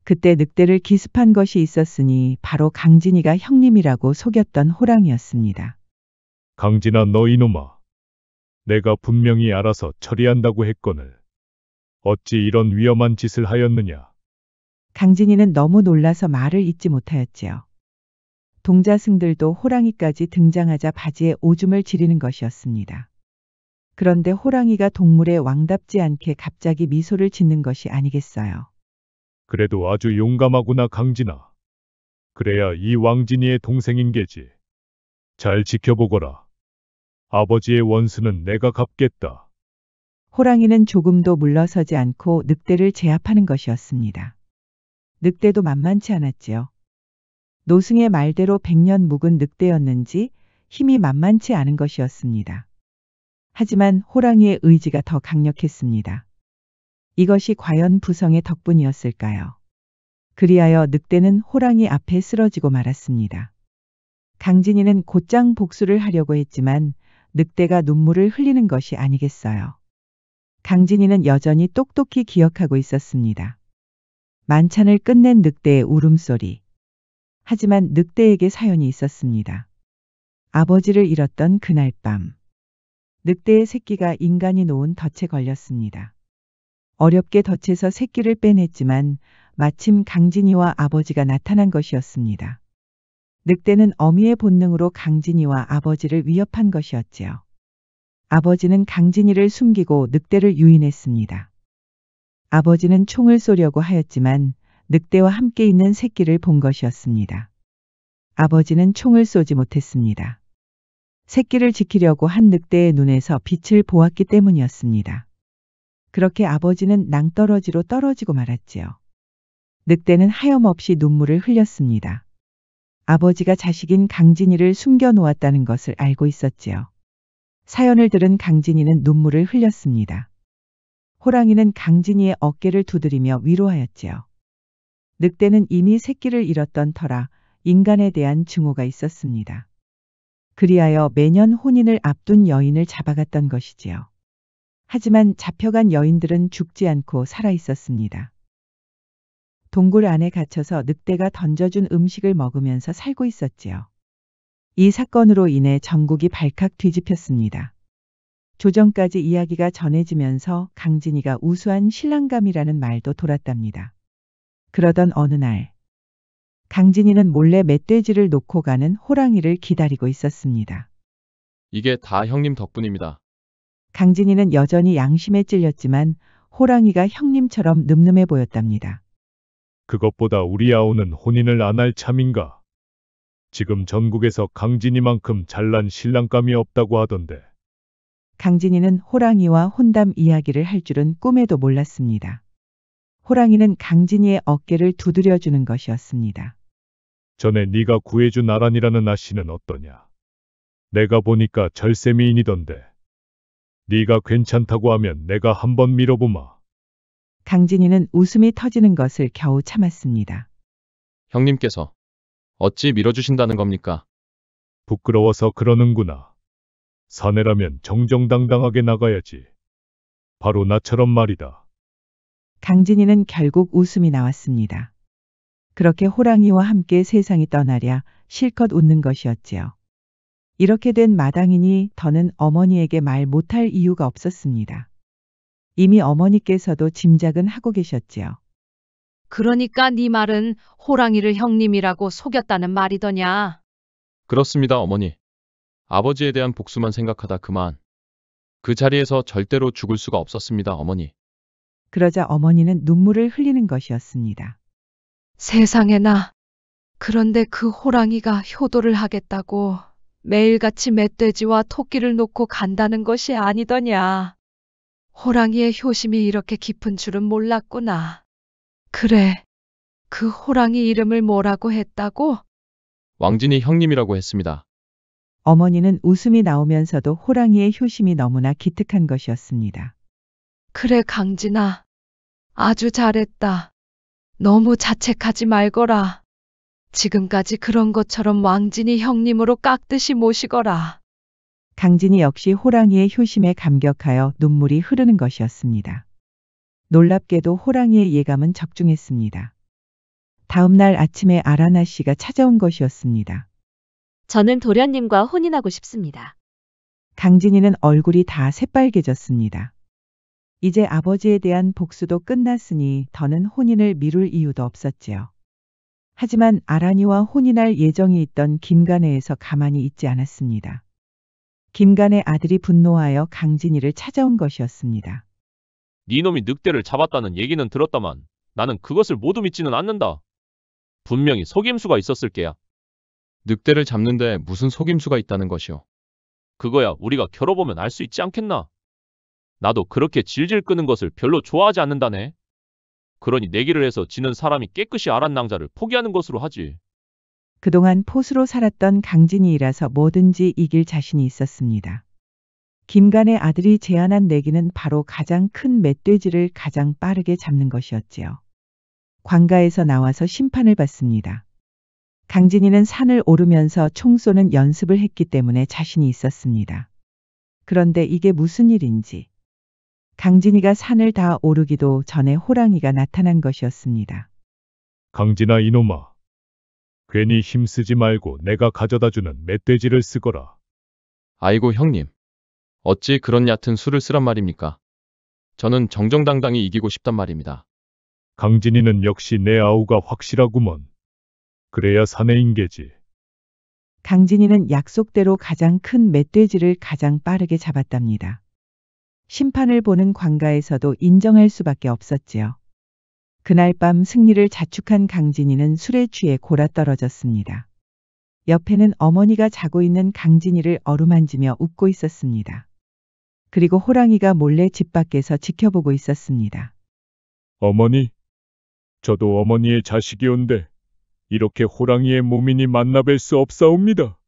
그때 늑대를 기습한 것이 있었으니 바로 강진이가 형님이라고 속였던 호랑이였습니다. 강진아, 너 이놈아. 내가 분명히 알아서 처리한다고 했거늘. 어찌 이런 위험한 짓을 하였느냐. 강진이는 너무 놀라서 말을 잇지 못하였지요. 동자승들도 호랑이까지 등장하자 바지에 오줌을 지리는 것이었습니다. 그런데 호랑이가 동물의 왕답지 않게 갑자기 미소를 짓는 것이 아니겠어요. 그래도 아주 용감하구나, 강진아. 그래야 이 왕진이의 동생인 게지. 잘 지켜보거라. 아버지의 원수는 내가 갚겠다. 호랑이는 조금도 물러서지 않고 늑대를 제압하는 것이었습니다. 늑대도 만만치 않았지요. 노승의 말대로 100년 묵은 늑대였는지 힘이 만만치 않은 것이었습니다. 하지만 호랑이의 의지가 더 강력했습니다. 이것이 과연 부성의 덕분이었을까요? 그리하여 늑대는 호랑이 앞에 쓰러지고 말았습니다. 강진이는 곧장 복수를 하려고 했지만 늑대가 눈물을 흘리는 것이 아니겠어요. 강진이는 여전히 똑똑히 기억하고 있었습니다. 만찬을 끝낸 늑대의 울음소리. 하지만 늑대에게 사연이 있었습니다. 아버지를 잃었던 그날 밤. 늑대의 새끼가 인간이 놓은 덫에 걸렸습니다. 어렵게 덫에서 새끼를 빼냈지만 마침 강진이와 아버지가 나타난 것이었습니다. 늑대는 어미의 본능으로 강진이와 아버지를 위협한 것이었지요. 아버지는 강진이를 숨기고 늑대를 유인했습니다. 아버지는 총을 쏘려고 하였지만 늑대와 함께 있는 새끼를 본 것이었습니다. 아버지는 총을 쏘지 못했습니다. 새끼를 지키려고 한 늑대의 눈에서 빛을 보았기 때문이었습니다. 그렇게 아버지는 낭떠러지로 떨어지고 말았지요. 늑대는 하염없이 눈물을 흘렸습니다. 아버지가 자식인 강진이를 숨겨놓았다는 것을 알고 있었지요. 사연을 들은 강진이는 눈물을 흘렸습니다. 호랑이는 강진이의 어깨를 두드리며 위로하였지요. 늑대는 이미 새끼를 잃었던 터라 인간에 대한 증오가 있었습니다. 그리하여 매년 혼인을 앞둔 여인을 잡아갔던 것이지요. 하지만 잡혀간 여인들은 죽지 않고 살아 있었습니다. 동굴 안에 갇혀서 늑대가 던져준 음식을 먹으면서 살고 있었지요. 이 사건으로 인해 전국이 발칵 뒤집혔습니다. 조정까지 이야기가 전해지면서 강진이가 우수한 신랑감이라는 말도 돌았답니다. 그러던 어느 날, 강진이는 몰래 멧돼지를 놓고 가는 호랑이를 기다리고 있었습니다. 이게 다 형님 덕분입니다. 강진이는 여전히 양심에 찔렸지만 호랑이가 형님처럼 늠름해 보였답니다. 그것보다 우리 아우는 혼인을 안 할 참인가? 지금 전국에서 강진이만큼 잘난 신랑감이 없다고 하던데. 강진이는 호랑이와 혼담 이야기를 할 줄은 꿈에도 몰랐습니다. 호랑이는 강진이의 어깨를 두드려주는 것이었습니다. 전에 네가 구해준 아란이라는 아씨는 어떠냐? 내가 보니까 절세미인이던데. 네가 괜찮다고 하면 내가 한번 밀어보마. 강진이는 웃음이 터지는 것을 겨우 참았습니다. 형님께서 어찌 밀어주신다는 겁니까? 부끄러워서 그러는구나. 사내라면 정정당당하게 나가야지. 바로 나처럼 말이다. 강진이는 결국 웃음이 나왔습니다. 그렇게 호랑이와 함께 세상이 떠나랴 실컷 웃는 것이었지요. 이렇게 된 마당이니 더는 어머니에게 말 못할 이유가 없었습니다. 이미 어머니께서도 짐작은 하고 계셨지요. 그러니까 네 말은 호랑이를 형님이라고 속였다는 말이더냐? 그렇습니다, 어머니. 아버지에 대한 복수만 생각하다 그만. 그 자리에서 절대로 죽을 수가 없었습니다, 어머니. 그러자 어머니는 눈물을 흘리는 것이었습니다. 세상에나. 그런데 그 호랑이가 효도를 하겠다고 매일같이 멧돼지와 토끼를 놓고 간다는 것이 아니더냐. 호랑이의 효심이 이렇게 깊은 줄은 몰랐구나. 그래. 그 호랑이 이름을 뭐라고 했다고? 왕진이 형님이라고 했습니다. 어머니는 웃음이 나오면서도 호랑이의 효심이 너무나 기특한 것이었습니다. 그래, 강진아. 아주 잘했다. 너무 자책하지 말거라. 지금까지 그런 것처럼 왕진이 형님으로 깍듯이 모시거라. 강진이 역시 호랑이의 효심에 감격하여 눈물이 흐르는 것이었습니다. 놀랍게도 호랑이의 예감은 적중했습니다. 다음 날 아침에 아라나 씨가 찾아온 것이었습니다. 저는 도련님과 혼인하고 싶습니다. 강진이는 얼굴이 다 새빨개졌습니다. 이제 아버지에 대한 복수도 끝났으니 더는 혼인을 미룰 이유도 없었지요. 하지만 아란이와 혼인할 예정이 있던 김간애에서 가만히 있지 않았습니다. 김간의 아들이 분노하여 강진이를 찾아온 것이었습니다. 네 놈이 늑대를 잡았다는 얘기는 들었다만 나는 그것을 모두 믿지는 않는다. 분명히 속임수가 있었을 게야. 늑대를 잡는데 무슨 속임수가 있다는 것이오. 그거야 우리가 겨뤄보면 알 수 있지 않겠나? 나도 그렇게 질질 끄는 것을 별로 좋아하지 않는다네. 그러니 내기를 해서 지는 사람이 깨끗이 아란 낭자를 포기하는 것으로 하지. 그동안 포수로 살았던 강진이라서 뭐든지 이길 자신이 있었습니다. 김간의 아들이 제안한 내기는 바로 가장 큰 멧돼지를 가장 빠르게 잡는 것이었지요. 관가에서 나와서 심판을 받습니다. 강진이는 산을 오르면서 총 쏘는 연습을 했기 때문에 자신이 있었습니다. 그런데 이게 무슨 일인지. 강진이가 산을 다 오르기도 전에 호랑이가 나타난 것이었습니다. 강진아 이놈아. 괜히 힘쓰지 말고 내가 가져다주는 멧돼지를 쓰거라. 아이고 형님. 어찌 그런 얕은 수를 쓰란 말입니까? 저는 정정당당히 이기고 싶단 말입니다. 강진이는 역시 내 아우가 확실하구먼. 그래야 사내 인계지. 강진이는 약속대로 가장 큰 멧돼지를 가장 빠르게 잡았답니다. 심판을 보는 관가에서도 인정할 수밖에 없었지요. 그날 밤 승리를 자축한 강진이는 술에 취해 골아떨어졌습니다. 옆에는 어머니가 자고 있는 강진이를 어루만지며 웃고 있었습니다. 그리고 호랑이가 몰래 집 밖에서 지켜보고 있었습니다. 어머니, 저도 어머니의 자식이온데 이렇게 호랑이의 몸이니 만나뵐 수 없사옵니다.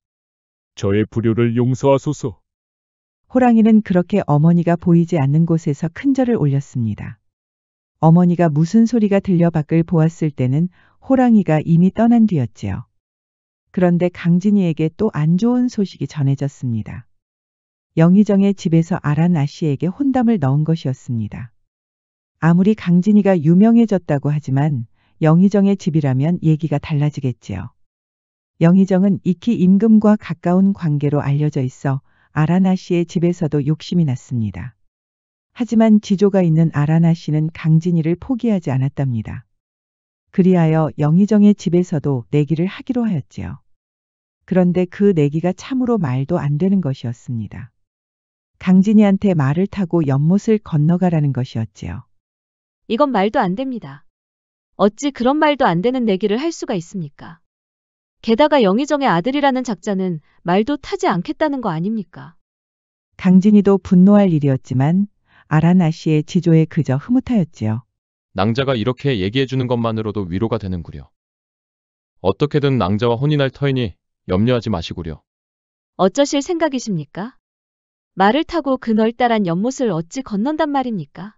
저의 불효를 용서하소서. 호랑이는 그렇게 어머니가 보이지 않는 곳에서 큰절을 올렸습니다. 어머니가 무슨 소리가 들려 밖을 보았을 때는 호랑이가 이미 떠난 뒤였지요. 그런데 강진이에게 또 안 좋은 소식이 전해졌습니다. 영희정의 집에서 아란 아씨에게 혼담을 넣은 것이었습니다. 아무리 강진이가 유명해졌다고 하지만 영희정의 집이라면 얘기가 달라지겠지요. 영희정은 익히 임금과 가까운 관계로 알려져 있어 아라나 씨의 집에서도 욕심이 났습니다. 하지만 지조가 있는 아라나 씨는 강진이를 포기하지 않았답니다. 그리하여 영희정의 집에서도 내기를 하기로 하였지요. 그런데 그 내기가 참으로 말도 안 되는 것이었습니다. 강진이한테 말을 타고 연못을 건너가라는 것이었지요. 이건 말도 안 됩니다. 어찌 그런 말도 안 되는 내기를 할 수가 있습니까? 게다가 영희정의 아들이라는 작자는 말도 타지 않겠다는 거 아닙니까? 강진이도 분노할 일이었지만 아라나 씨의 지조에 그저 흐뭇하였지요. 낭자가 이렇게 얘기해주는 것만으로도 위로가 되는구려. 어떻게든 낭자와 혼인할 터이니 염려하지 마시구려. 어쩌실 생각이십니까? 말을 타고 그 널따란 연못을 어찌 건넌단 말입니까?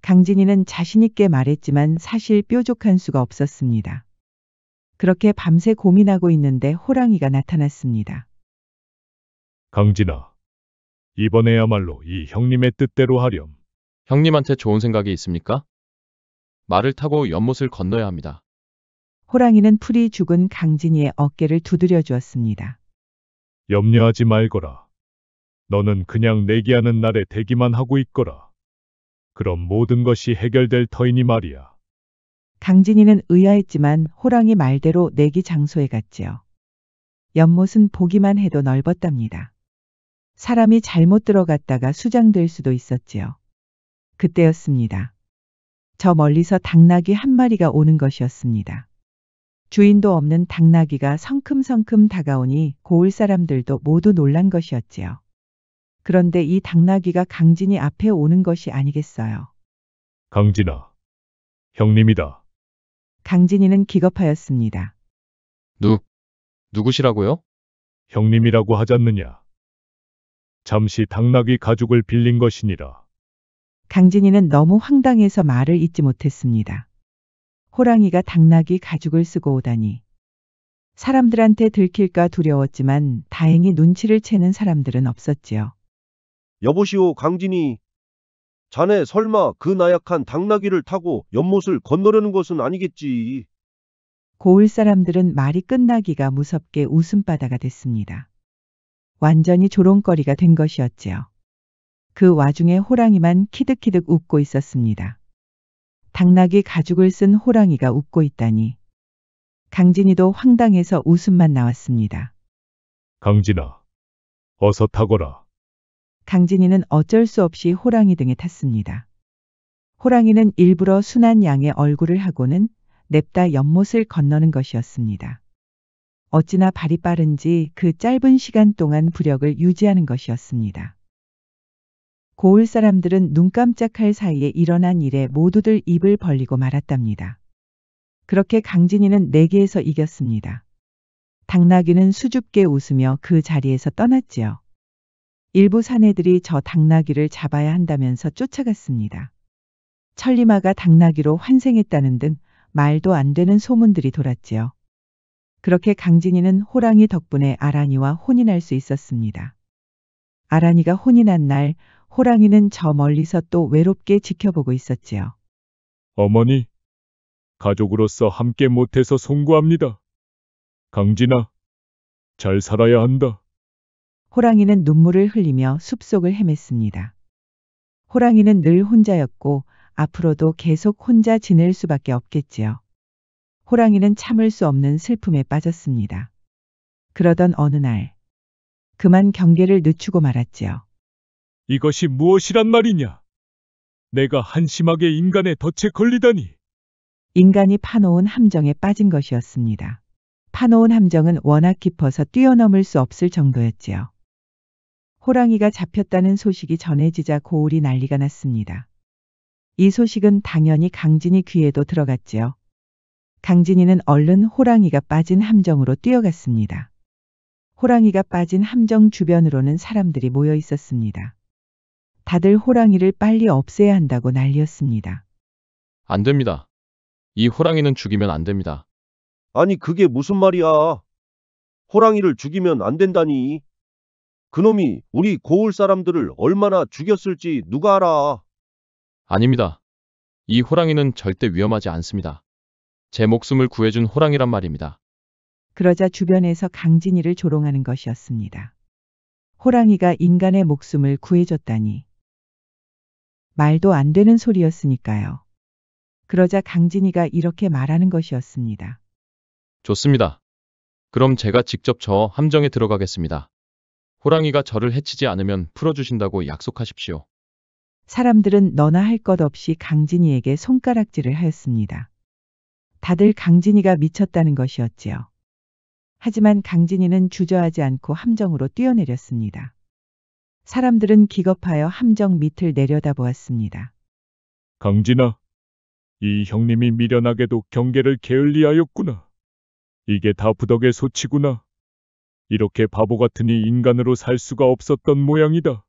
강진이는 자신있게 말했지만 사실 뾰족한 수가 없었습니다. 그렇게 밤새 고민하고 있는데 호랑이가 나타났습니다. 강진아, 이번에야말로 이 형님의 뜻대로 하렴. 형님한테 좋은 생각이 있습니까? 말을 타고 연못을 건너야 합니다. 호랑이는 풀이 죽은 강진이의 어깨를 두드려 주었습니다. 염려하지 말거라. 너는 그냥 내기하는 날에 대기만 하고 있거라. 그럼 모든 것이 해결될 터이니 말이야. 강진이는 의아했지만 호랑이 말대로 내기 장소에 갔지요. 연못은 보기만 해도 넓었답니다. 사람이 잘못 들어갔다가 수장될 수도 있었지요. 그때였습니다. 저 멀리서 당나귀 한 마리가 오는 것이었습니다. 주인도 없는 당나귀가 성큼성큼 다가오니 고을 사람들도 모두 놀란 것이었지요. 그런데 이 당나귀가 강진이 앞에 오는 것이 아니겠어요. 강진아, 형님이다. 강진이는 기겁하였습니다. 누구시라고요? 형님이라고 하잖느냐. 잠시 당나귀 가죽을 빌린 것이니라. 강진이는 너무 황당해서 말을 잇지 못했습니다. 호랑이가 당나귀 가죽을 쓰고 오다니. 사람들한테 들킬까 두려웠지만 다행히 눈치를 채는 사람들은 없었지요. 여보시오, 강진이. 자네 설마 그 나약한 당나귀를 타고 연못을 건너려는 것은 아니겠지. 고을 사람들은 말이 끝나기가 무섭게 웃음바다가 됐습니다. 완전히 조롱거리가 된 것이었지요. 그 와중에 호랑이만 키득키득 웃고 있었습니다. 당나귀 가죽을 쓴 호랑이가 웃고 있다니. 강진이도 황당해서 웃음만 나왔습니다. 강진아, 어서 타거라. 강진이는 어쩔 수 없이 호랑이 등에 탔습니다. 호랑이는 일부러 순한 양의 얼굴을 하고는 냅다 연못을 건너는 것이었습니다. 어찌나 발이 빠른지 그 짧은 시간 동안 부력을 유지하는 것이었습니다. 고을 사람들은 눈 깜짝할 사이에 일어난 일에 모두들 입을 벌리고 말았답니다. 그렇게 강진이는 내게에서 이겼습니다. 당나귀는 수줍게 웃으며 그 자리에서 떠났지요. 일부 사내들이 저 당나귀를 잡아야 한다면서 쫓아갔습니다. 천리마가 당나귀로 환생했다는 등 말도 안 되는 소문들이 돌았지요. 그렇게 강진이는 호랑이 덕분에 아란이와 혼인할 수 있었습니다. 아란이가 혼인한 날 호랑이는 저 멀리서 또 외롭게 지켜보고 있었지요. 어머니, 가족으로서 함께 못해서 송구합니다. 강진아, 잘 살아야 한다. 호랑이는 눈물을 흘리며 숲속을 헤맸습니다. 호랑이는 늘 혼자였고 앞으로도 계속 혼자 지낼 수밖에 없겠지요. 호랑이는 참을 수 없는 슬픔에 빠졌습니다. 그러던 어느 날, 그만 경계를 늦추고 말았지요. 이것이 무엇이란 말이냐? 내가 한심하게 인간의 덫에 걸리다니. 인간이 파놓은 함정에 빠진 것이었습니다. 파놓은 함정은 워낙 깊어서 뛰어넘을 수 없을 정도였지요. 호랑이가 잡혔다는 소식이 전해지자 고울이 난리가 났습니다. 이 소식은 당연히 강진이 귀에도 들어갔지요. 강진이는 얼른 호랑이가 빠진 함정으로 뛰어갔습니다. 호랑이가 빠진 함정 주변으로는 사람들이 모여 있었습니다. 다들 호랑이를 빨리 없애야 한다고 난리였습니다. 안 됩니다. 이 호랑이는 죽이면 안 됩니다. 아니, 그게 무슨 말이야. 호랑이를 죽이면 안 된다니. 그놈이 우리 고을 사람들을 얼마나 죽였을지 누가 알아. 아닙니다. 이 호랑이는 절대 위험하지 않습니다. 제 목숨을 구해준 호랑이란 말입니다. 그러자 주변에서 강진이를 조롱하는 것이었습니다. 호랑이가 인간의 목숨을 구해줬다니. 말도 안 되는 소리였으니까요. 그러자 강진이가 이렇게 말하는 것이었습니다. 좋습니다. 그럼 제가 직접 저 함정에 들어가겠습니다. 호랑이가 저를 해치지 않으면 풀어주신다고 약속하십시오. 사람들은 너나 할 것 없이 강진이에게 손가락질을 하였습니다. 다들 강진이가 미쳤다는 것이었지요. 하지만 강진이는 주저하지 않고 함정으로 뛰어내렸습니다. 사람들은 기겁하여 함정 밑을 내려다보았습니다. 강진아, 이 형님이 미련하게도 경계를 게을리하였구나. 이게 다 부덕의 소치구나. 이렇게 바보 같으니 인간으로 살 수가 없었던 모양이다.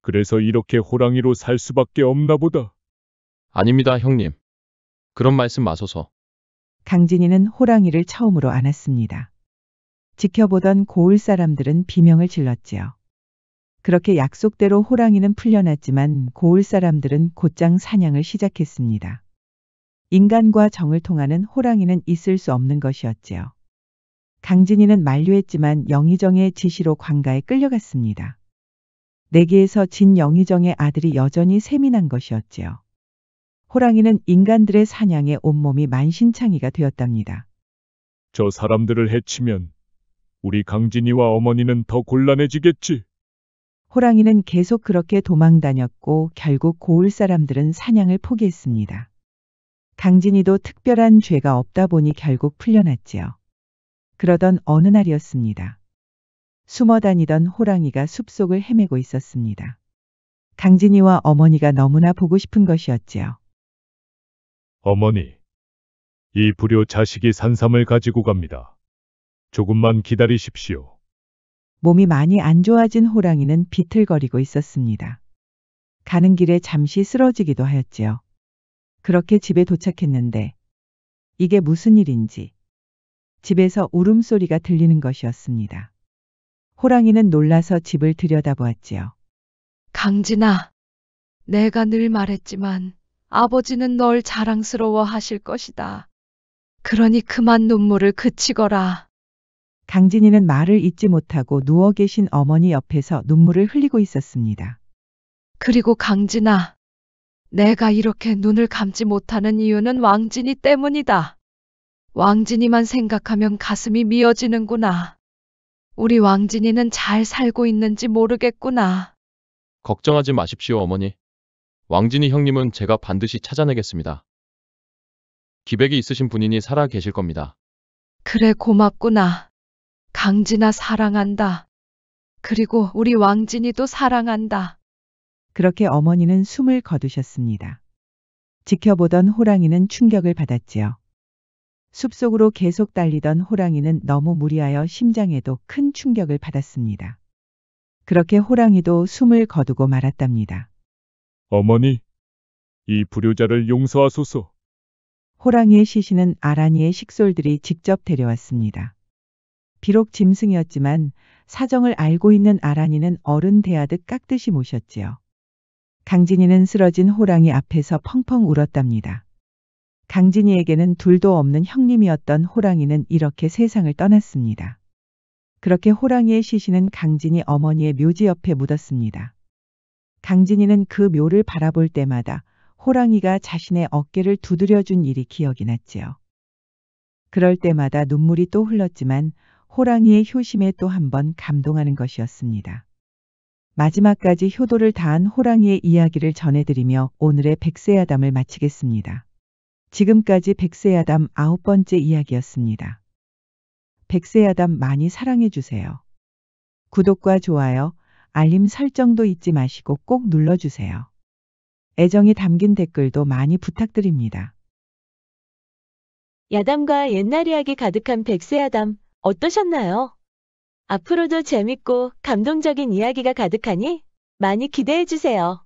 그래서 이렇게 호랑이로 살 수밖에 없나 보다. 아닙니다, 형님. 그런 말씀 마소서. 강진이는 호랑이를 처음으로 안았습니다. 지켜보던 고을 사람들은 비명을 질렀지요. 그렇게 약속대로 호랑이는 풀려났지만 고을 사람들은 곧장 사냥을 시작했습니다. 인간과 정을 통하는 호랑이는 있을 수 없는 것이었지요. 강진이는 만류했지만 영의정의 지시로 관가에 끌려갔습니다. 내기에서 진 영의정의 아들이 여전히 세민한 것이었지요. 호랑이는 인간들의 사냥에 온몸이 만신창이가 되었답니다. 저 사람들을 해치면 우리 강진이와 어머니는 더 곤란해지겠지. 호랑이는 계속 그렇게 도망 다녔고 결국 고을 사람들은 사냥을 포기했습니다. 강진이도 특별한 죄가 없다 보니 결국 풀려났지요. 그러던 어느 날이었습니다. 숨어 다니던 호랑이가 숲속을 헤매고 있었습니다. 강진이와 어머니가 너무나 보고 싶은 것이었지요. 어머니, 이 불효 자식이 산삼을 가지고 갑니다. 조금만 기다리십시오. 몸이 많이 안 좋아진 호랑이는 비틀거리고 있었습니다. 가는 길에 잠시 쓰러지기도 하였지요. 그렇게 집에 도착했는데 이게 무슨 일인지 집에서 울음소리가 들리는 것이었습니다. 호랑이는 놀라서 집을 들여다보았지요. 강진아, 내가 늘 말했지만 아버지는 널 자랑스러워 하실 것이다. 그러니 그만 눈물을 그치거라. 강진이는 말을 잇지 못하고 누워 계신 어머니 옆에서 눈물을 흘리고 있었습니다. 그리고 강진아, 내가 이렇게 눈을 감지 못하는 이유는 왕진이 때문이다. 왕진이만 생각하면 가슴이 미어지는구나. 우리 왕진이는 잘 살고 있는지 모르겠구나. 걱정하지 마십시오, 어머니. 왕진이 형님은 제가 반드시 찾아내겠습니다. 기백이 있으신 분이니 살아 계실 겁니다. 그래, 고맙구나. 강진아, 사랑한다. 그리고 우리 왕진이도 사랑한다. 그렇게 어머니는 숨을 거두셨습니다. 지켜보던 호랑이는 충격을 받았지요. 숲속으로 계속 달리던 호랑이는 너무 무리하여 심장에도 큰 충격을 받았습니다. 그렇게 호랑이도 숨을 거두고 말았답니다. 어머니, 이 불효자를 용서하소서. 호랑이의 시신은 아란이의 식솔들이 직접 데려왔습니다. 비록 짐승이었지만 사정을 알고 있는 아란이는 어른 대하듯 깍듯이 모셨지요. 강진이는 쓰러진 호랑이 앞에서 펑펑 울었답니다. 강진이에게는 둘도 없는 형님이었던 호랑이는 이렇게 세상을 떠났습니다. 그렇게 호랑이의 시신은 강진이 어머니의 묘지 옆에 묻었습니다. 강진이는 그 묘를 바라볼 때마다 호랑이가 자신의 어깨를 두드려준 일이 기억이 났지요. 그럴 때마다 눈물이 또 흘렀지만 호랑이의 효심에 또 한 번 감동하는 것이었습니다. 마지막까지 효도를 다한 호랑이의 이야기를 전해드리며 오늘의 백세야담을 마치겠습니다. 지금까지 백세야담 9번째 이야기였습니다. 백세야담 많이 사랑해주세요. 구독과 좋아요, 알림 설정도 잊지 마시고 꼭 눌러주세요. 애정이 담긴 댓글도 많이 부탁드립니다. 야담과 옛날 이야기 가득한 백세야담 어떠셨나요? 앞으로도 재밌고 감동적인 이야기가 가득하니 많이 기대해주세요.